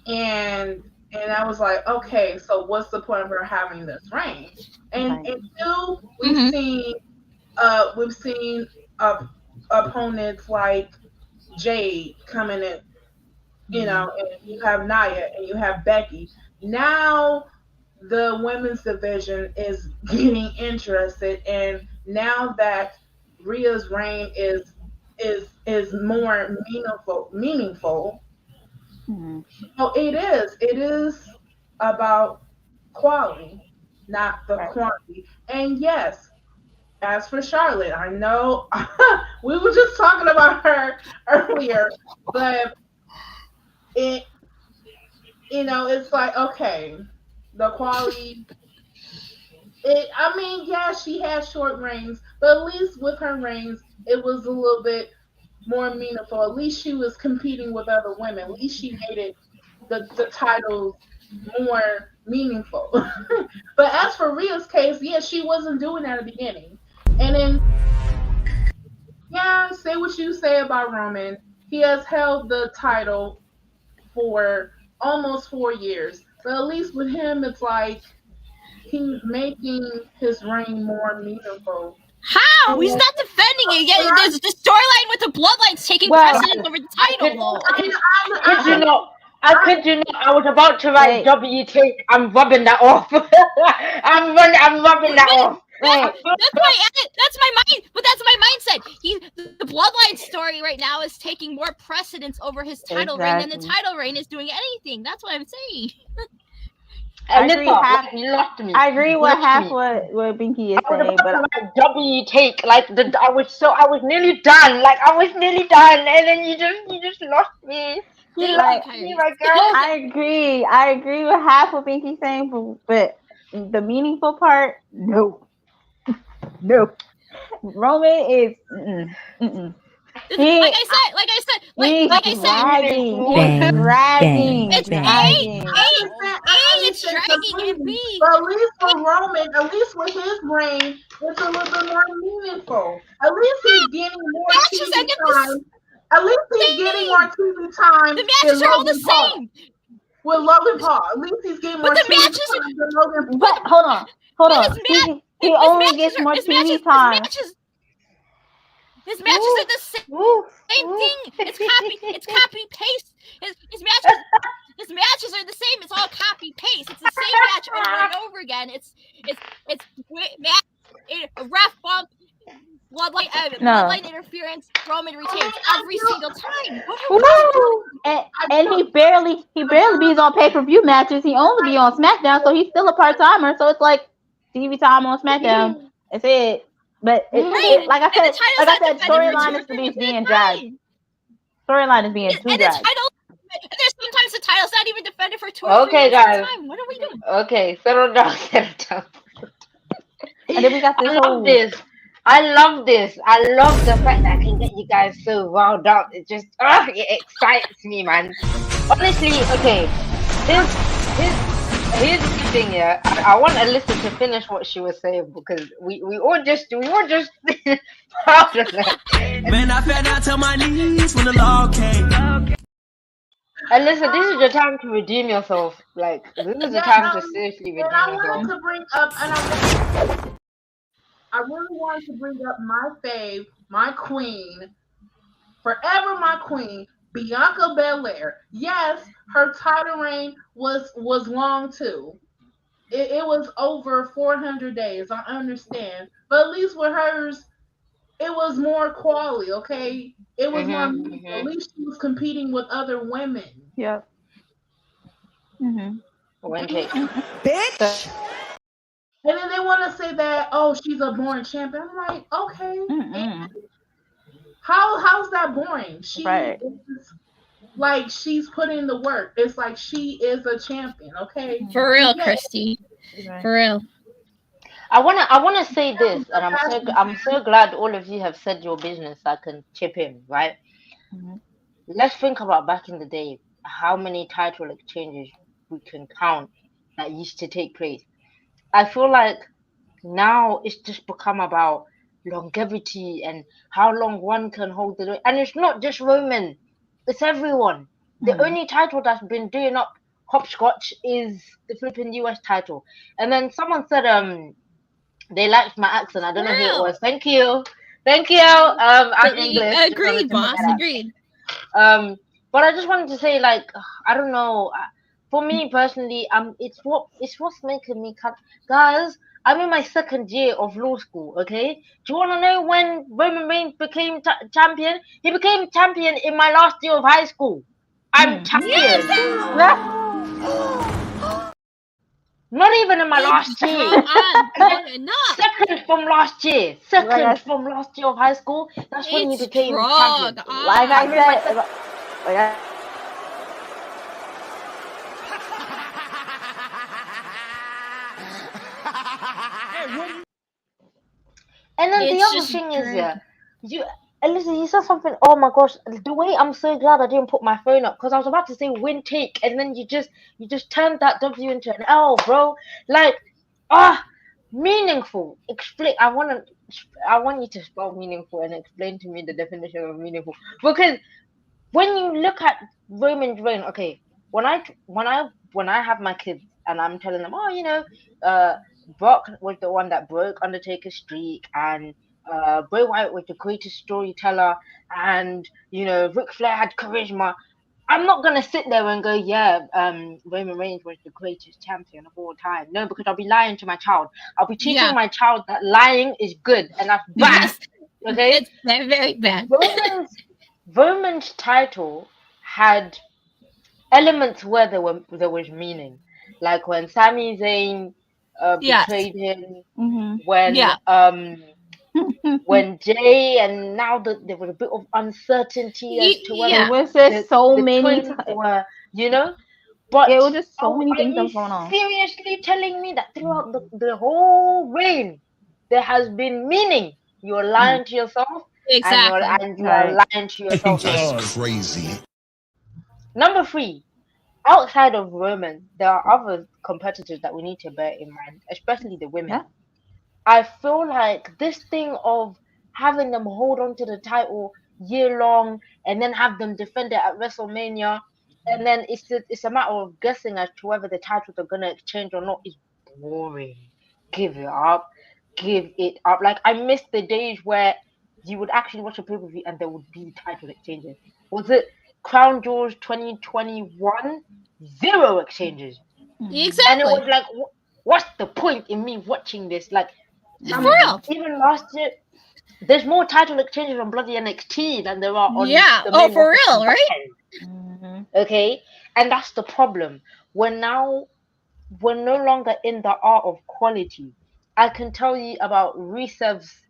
Speaker 9: And I was like, okay, so what's the point of her having this reign? And until we've seen opponents like Jade coming in, you know, and you have Nia and you have Becky. Now the women's division is getting interested, and now that Rhea's reign is more meaningful. So it is about quality, not the quantity. And yes, as for Charlotte, I know we were just talking about her earlier, but it's like, okay, the quality. She had short reigns, but at least with her reigns, it was a little bit more meaningful. At least she was competing with other women. At least she made it the titles more meaningful. But as for Rhea's case, she wasn't doing that at the beginning. And then, say what you say about Roman. He has held the title for almost 4 years. But at least with him, it's like he's making his reign more meaningful.
Speaker 6: How? He's not defending it yet. There's the storyline with the bloodlines taking precedence over the title.
Speaker 7: I was about to write W take. I'm rubbing that off. I'm rubbing that off.
Speaker 6: That's my mind. But that's my mindset. The bloodline story right now is taking more precedence over his title reign than the title reign is doing anything. That's what I'm saying.
Speaker 8: I agree with half what Binky is saying, but
Speaker 7: W take, like I was nearly done, and then you just lost me. You lost me, my girl.
Speaker 8: I agree with half what Binky's saying, but the meaningful part, no. Roman is
Speaker 6: Like I said, it's it's dragging, and B.
Speaker 9: But at least for Roman, at least with his reign, it's a little bit more meaningful. At least he's getting more TV time. At least he's getting more TV time.
Speaker 6: The matches are all the same.
Speaker 9: With Logan Paul, at least he's getting more TV time than Logan Paul.
Speaker 8: But hold on. He only gets more TV time.
Speaker 6: His matches are the same thing. It's copy paste. His matches are the same. It's all copy paste. It's the same match over and over again. It's ref bump, bloodline interference. Roman retains every single time.
Speaker 8: And he barely be on pay-per-view matches. He only be on SmackDown, so he's still a part-timer. So it's like TV time on SmackDown. That's it. But like I said, storyline is being dragged. Storyline is being too dragged.
Speaker 6: There's sometimes the title's not even defended for 2
Speaker 7: Okay, guys.
Speaker 6: time. What are we doing?
Speaker 7: Okay, settle down.
Speaker 8: And then we got this
Speaker 7: I love this. I love the fact that I can get you guys so riled up. It just it excites me, man. Honestly, okay. Here's the thing, yeah. I want Alyssa to finish what she was saying because we all just proud of that.
Speaker 15: Man, I fell down to my knees when the law came.
Speaker 7: Alyssa, this is the time to redeem yourself. Like, this is the time to seriously redeem
Speaker 9: I
Speaker 7: yourself.
Speaker 9: wanted to bring up, I really wanted to bring up my fave, my queen, forever my queen, Bianca Belair. Yes, her title reign was long too. It was over 400 days. I understand, but at least with hers, it was more quality. Okay, it was more. At least she was competing with other women.
Speaker 8: Yep.
Speaker 7: Bitch.
Speaker 9: And then they want to say that, oh, she's a boring champion. I'm like, okay. How's that boring? She is, like, she's putting the work. It's like she is a champion, okay?
Speaker 6: For real, Christy. For real.
Speaker 7: I wanna say this, and I'm so glad all of you have said your business. I can chip in, right? Let's think about back in the day, how many title exchanges we can count that used to take place. I feel like now it's just become about longevity and how long one can hold the. And it's not just Roman, it's everyone. The only title that's been doing up hopscotch is the flipping US title. And then someone said they liked my accent. I don't know who it was. Thank you. I'm English.
Speaker 6: Agreed, boss. Agreed.
Speaker 7: But I just wanted to say, like, I don't know. For me personally, it's what's making me cut. Guys, I'm in my second year of law school. Okay, do you want to know when Roman Reigns became champion? He became champion in my last year of high school. I'm champion. Not even in my last year. Second from last year. Second from last year of high school. That's when he became champion.
Speaker 8: Like I said.
Speaker 7: And then the other thing is, Listen, you said something. Oh my gosh, the way I'm so glad I didn't put my phone up because I was about to say win take, and then you just turned that W into an L, bro. Like, meaningful. Explain. I want you to spell meaningful and explain to me the definition of meaningful. Because when you look at Roman's reign, okay, when I have my kids and I'm telling them, Brock was the one that broke Undertaker's streak, and Bray Wyatt was the greatest storyteller, and Ric Flair had charisma. I'm not gonna sit there and go, Roman Reigns was the greatest champion of all time. No, because I'll be lying to my child. I'll be teaching my child that lying is good and that's bad. Okay,
Speaker 6: it's very, very bad.
Speaker 7: Roman's title had elements where there was meaning, like when Sami Zayn betrayed him, when Jay, and now there was a bit of uncertainty as to whether
Speaker 8: so many
Speaker 7: were, but
Speaker 8: it was just so many things that was going on.
Speaker 7: Seriously telling me that throughout the whole reign there has been meaning? You're lying to yourself.
Speaker 6: Exactly.
Speaker 7: And you're lying to yourself.
Speaker 1: That's crazy.
Speaker 7: Number 3, outside of Roman, there are other competitors that we need to bear in mind, especially the women.
Speaker 8: Yeah.
Speaker 7: I feel like this thing of having them hold on to the title year long and then have them defend it at WrestleMania, and then it's a matter of guessing as to whether the titles are gonna exchange or not is boring. Give it up. Give it up. Like, I miss the days where you would actually watch a pay-per-view and there would be title exchanges. Was it Crown Jewels 2021? 0 exchanges.
Speaker 6: Exactly.
Speaker 7: And it was like, what's the point in me watching this? Like,
Speaker 6: for real.
Speaker 7: Even last year, there's more title exchanges on bloody NXT than there are on
Speaker 6: the main for real, right?
Speaker 7: Okay, and that's the problem. We're no longer in the art of quality. I can tell you about Rusev's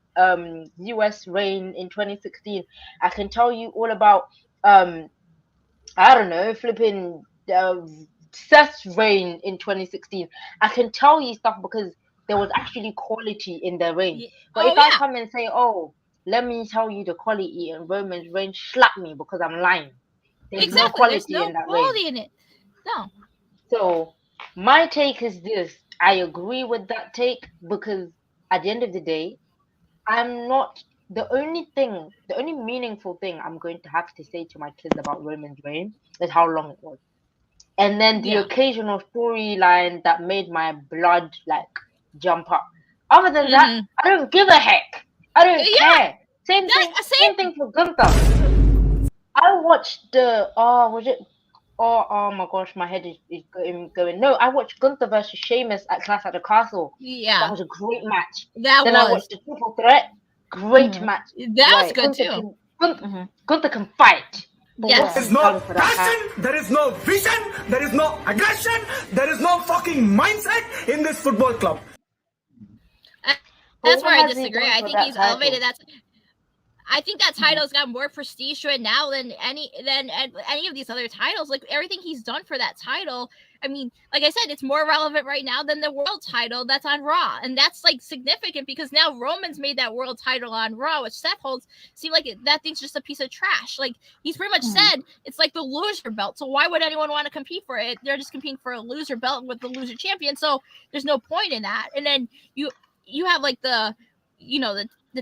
Speaker 7: US reign in 2016. I can tell you all about I don't know, flipping Seth's reign in 2016. I can tell you stuff because there was actually quality in their reign. But if I come and say, oh, let me tell you the quality in Roman's reign, slap me because I'm lying. There's no quality in that reign.
Speaker 6: In it. No.
Speaker 7: So my take is this. I agree with that take because at the end of the day, I'm not the only meaningful thing I'm going to have to say to my kids about Roman's reign is how long it was. And then the occasional storyline that made my blood like jump up. Other than that, I don't give a heck. I don't care. Same thing for Gunther. I watched the oh my gosh, my head is going. No, I watched Gunther versus Sheamus at Clash at the Castle.
Speaker 6: Yeah.
Speaker 7: That was a great match.
Speaker 6: I
Speaker 7: watched the Triple Threat. Great match.
Speaker 6: That was good too.
Speaker 7: Gunther can fight.
Speaker 15: Yes. There is no passion, there is no vision, there is no aggression, there is no fucking mindset in this football club.
Speaker 6: That's where I disagree. I think he's elevated. I think that title's got more prestige to it now than any of these other titles. Like, everything he's done for that title, I mean, like I said, it's more relevant right now than the world title that's on Raw. And that's like significant because now Roman's made that world title on Raw, which Seth holds, seem like that thing's just a piece of trash. Like, he's pretty much said it's like the loser belt. So why would anyone want to compete for it? They're just competing for a loser belt with the loser champion. So there's no point in that. And then you have like the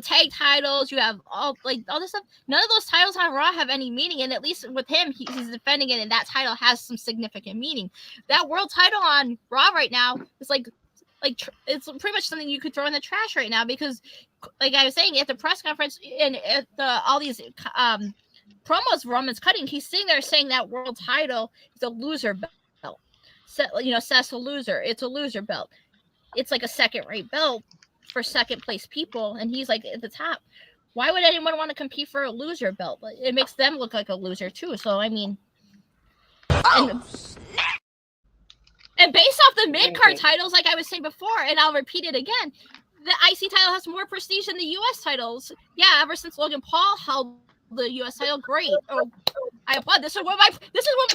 Speaker 6: tag titles, you have all this stuff. None of those titles on Raw have any meaning, and at least with him, he's defending it, and that title has some significant meaning. That world title on Raw right now is like it's pretty much something you could throw in the trash right now because, like I was saying, at the press conference and at all these promos Roman's cutting, he's sitting there saying that world title is a loser belt. Seth's a loser. It's a loser belt. It's like a second-rate belt for second place people, and he's like at the top. Why would anyone want to compete for a loser belt? It makes them look like a loser too. So I mean, and based off the mid-card titles, like I was saying before, and I'll repeat it again, the IC title has more prestige than the US titles. Yeah, ever since Logan Paul held the US title, great. Oh, I applaud. This is what my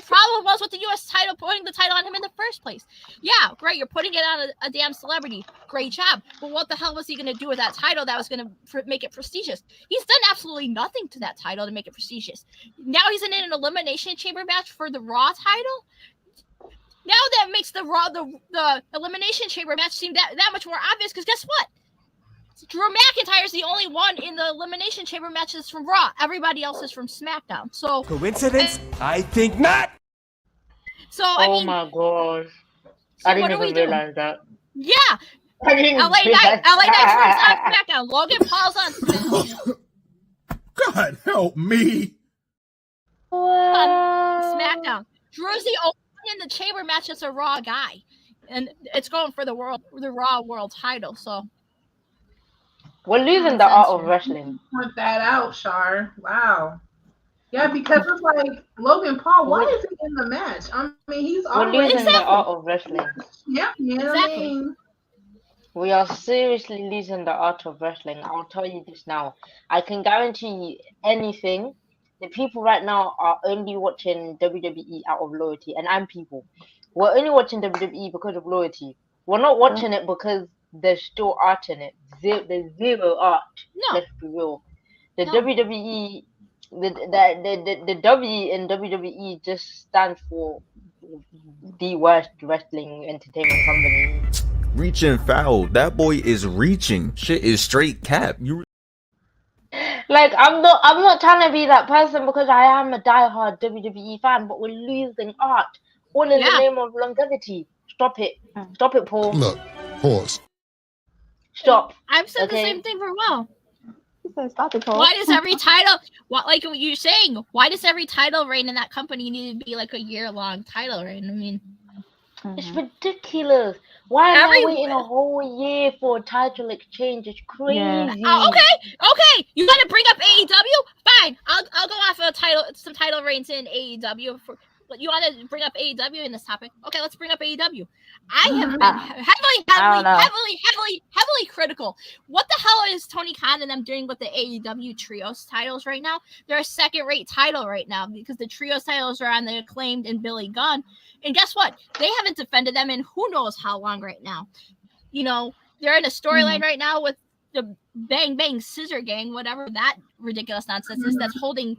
Speaker 6: problem was with the US title, putting the title on him in the first place. Yeah, great. You're putting it on a damn celebrity. Great job. But what the hell was he going to do with that title that was going to make it prestigious? He's done absolutely nothing to that title to make it prestigious. Now he's in an elimination chamber match for the Raw title. Now that makes the elimination chamber match seem that much more obvious because guess what? Drew McIntyre's the only one in the elimination chamber matches from Raw. Everybody else is from SmackDown. So
Speaker 2: coincidence? I think not.
Speaker 7: So I mean, my gosh, I didn't even realize that.
Speaker 6: Yeah, LA Knight on SmackDown. Logan Paul's on SmackDown.
Speaker 12: God help me.
Speaker 6: On SmackDown. Drew's the only one in the chamber match that's a Raw guy, and it's going for the Raw World title. So.
Speaker 7: We're losing the art of wrestling.
Speaker 9: Point that out, Shar. Wow. Yeah, because it's like Logan Paul. Why is he in the match? I mean, he's
Speaker 7: already losing the art of wrestling.
Speaker 9: Yeah, exactly.
Speaker 7: We are seriously losing the art of wrestling. I'll tell you this now. I can guarantee you anything. The people right now are only watching WWE out of loyalty, and I'm people. We're only watching WWE because of loyalty. We're not watching it because there's still art in it. There's zero art.
Speaker 6: No.
Speaker 7: Let's be real. The WWE, the W in WWE just stands for the worst wrestling entertainment company.
Speaker 11: Reaching foul. That boy is reaching. Shit is straight cap. You
Speaker 7: Like I'm not trying to be that person because I am a diehard WWE fan, but we're losing art all in the name of longevity. Stop it, Paul.
Speaker 1: Look, pause.
Speaker 7: Stop.
Speaker 6: I've said the same thing for a while.
Speaker 8: Stop it, Paul.
Speaker 6: Why does every title, like what you're saying, why does every title reign in that company need to be like a year-long title reign? I mean,
Speaker 7: it's ridiculous. Why am I waiting a whole year for a title exchange? It's crazy.
Speaker 6: Okay. You want to bring up AEW? Fine. I'll go off some title reigns in AEW. You want to bring up AEW in this topic? Okay, let's bring up AEW. I have been heavily critical. What the hell is Tony Khan and them doing with the AEW trios titles right now? They're a second-rate title right now because the trios titles are on the Acclaimed and Billy Gunn. And guess what? They haven't defended them in who knows how long right now. You know, they're in a storyline right now with the Bang Bang Scissor Gang, whatever that ridiculous nonsense is. That's holding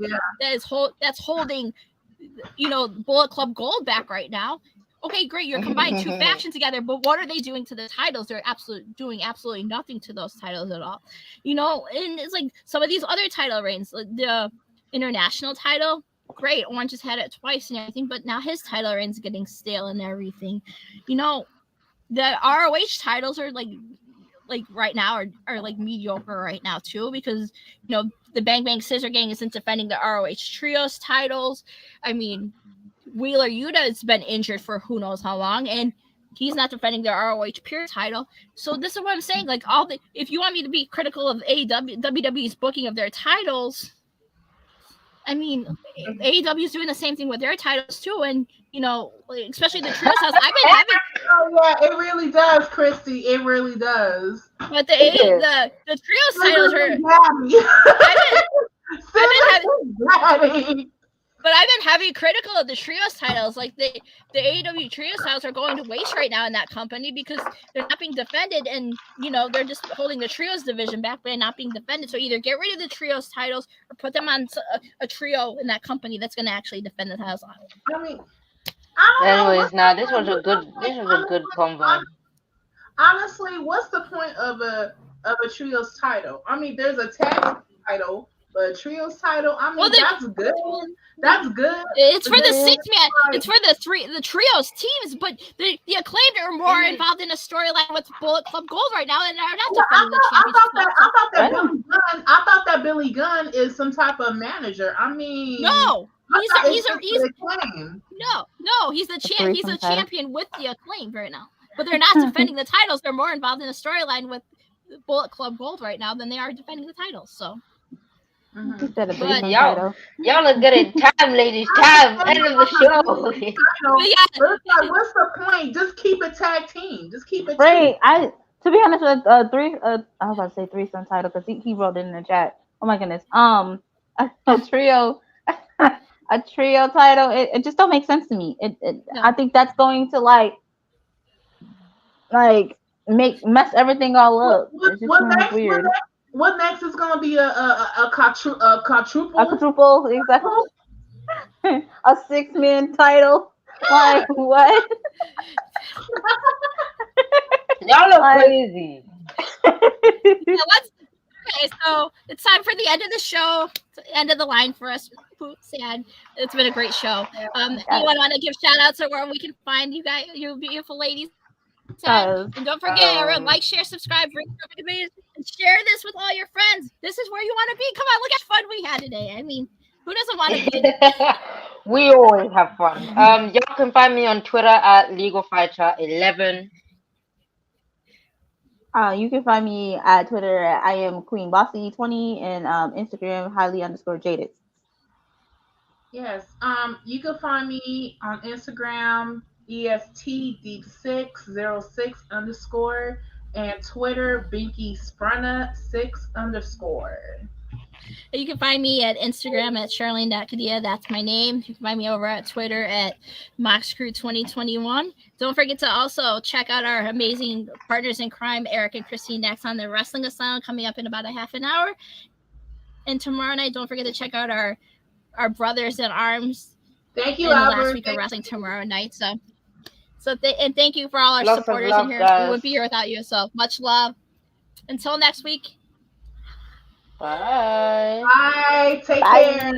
Speaker 6: Bullet Club Gold back right now. Okay, great. You're combining two factions together, but what are they doing to the titles? They're doing absolutely nothing to those titles at all. You know, and it's like some of these other title reigns, like the international title. Great, Orange has had it twice and everything, but now his title reign's getting stale and everything. You know, the ROH titles are like right now are like mediocre right now too, because you know the Bang Bang Scissor Gang isn't defending the ROH trios titles. I mean, Wheeler Yuta has been injured for who knows how long, and he's not defending the ROH Pure title. So this is what I'm saying. Like if you want me to be critical of WWE's booking of their titles, I mean, AEW is doing the same thing with their titles too, and you know, especially the trios titles. I've been having.
Speaker 9: Oh yeah, it really does, Christy. It really does.
Speaker 6: But the trios titles are. I've been heavy critical of the trios titles. Like the AEW trios titles are going to waste right now in that company because they're not being defended, and you know they're just holding the trios division back, but not being defended. So either get rid of the trios titles or put them on a trio in that company that's going to actually defend the titles.
Speaker 9: I mean,
Speaker 7: anyways, now this was a good convo.
Speaker 9: Honestly, what's the point of a trios title? I mean, there's a tag title. But a trios title, I mean, that's good. That's good.
Speaker 6: It's for the 6-man. It's for the trios teams. But the Acclaimed are more involved in a storyline with Bullet Club Gold right now, and are not defending the championship.
Speaker 9: I thought that Billy Gunn is some type of manager. I mean,
Speaker 6: no, he's the
Speaker 8: title.
Speaker 6: champion with the Acclaimed right now. But they're not defending the titles. They're more involved in a storyline with Bullet Club Gold right now than they are defending the titles. So.
Speaker 7: But y'all are good at time, ladies. Time. End of the show.
Speaker 9: What's the point? Just keep a tag team. Just keep it.
Speaker 8: Right. To be honest, with I was about to say threesome title because he wrote it in the chat. Oh my goodness. A trio title. It just don't make sense to me. No. I think that's going to like mess everything all up. It's just weird.
Speaker 9: What next is going to be a quadruple? A
Speaker 8: quadruple, exactly. A 6-man title. Like, what?
Speaker 7: Y'all are crazy.
Speaker 6: Okay, so it's time for the end of the show. End of the line for us. Sad. It's been a great show. Anyone want to give shout outs or where we can find you guys, you beautiful ladies? And don't forget, everyone, like, share, subscribe, and share this with all your friends. This is where you want to be. Come on, look how fun we had today. I mean, who doesn't want to be?
Speaker 7: We always have fun. Y'all can find me on Twitter at LegalFighter11.
Speaker 8: You can find me at Twitter at I am Queen Bossy20 and Instagram highly_jaded.
Speaker 9: Yes. You can find me on Instagram ESTDeep606_ and Twitter BinkySprunna6_.
Speaker 6: You can find me at Instagram at Charlene.Kadia. That's my name. You can find me over at Twitter at MoxCrew2021. Don't forget to also check out our amazing partners in crime, Eric and Christine, next on the Wrestling Asylum, coming up in about a half an hour. And tomorrow night, don't forget to check out our Brothers in Arms.
Speaker 9: Thank you,
Speaker 6: in
Speaker 9: Albert.
Speaker 6: The last week of wrestling tomorrow night. And thank you for all our
Speaker 7: Lots of
Speaker 6: supporters
Speaker 7: love,
Speaker 6: in here.
Speaker 7: guys.
Speaker 6: We wouldn't be here without you. So much love. Until next week.
Speaker 7: Bye.
Speaker 9: Bye. Take care.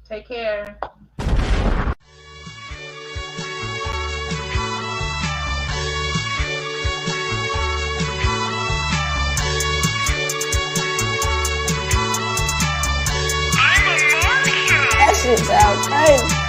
Speaker 9: Take care.
Speaker 10: That shit's outrageous.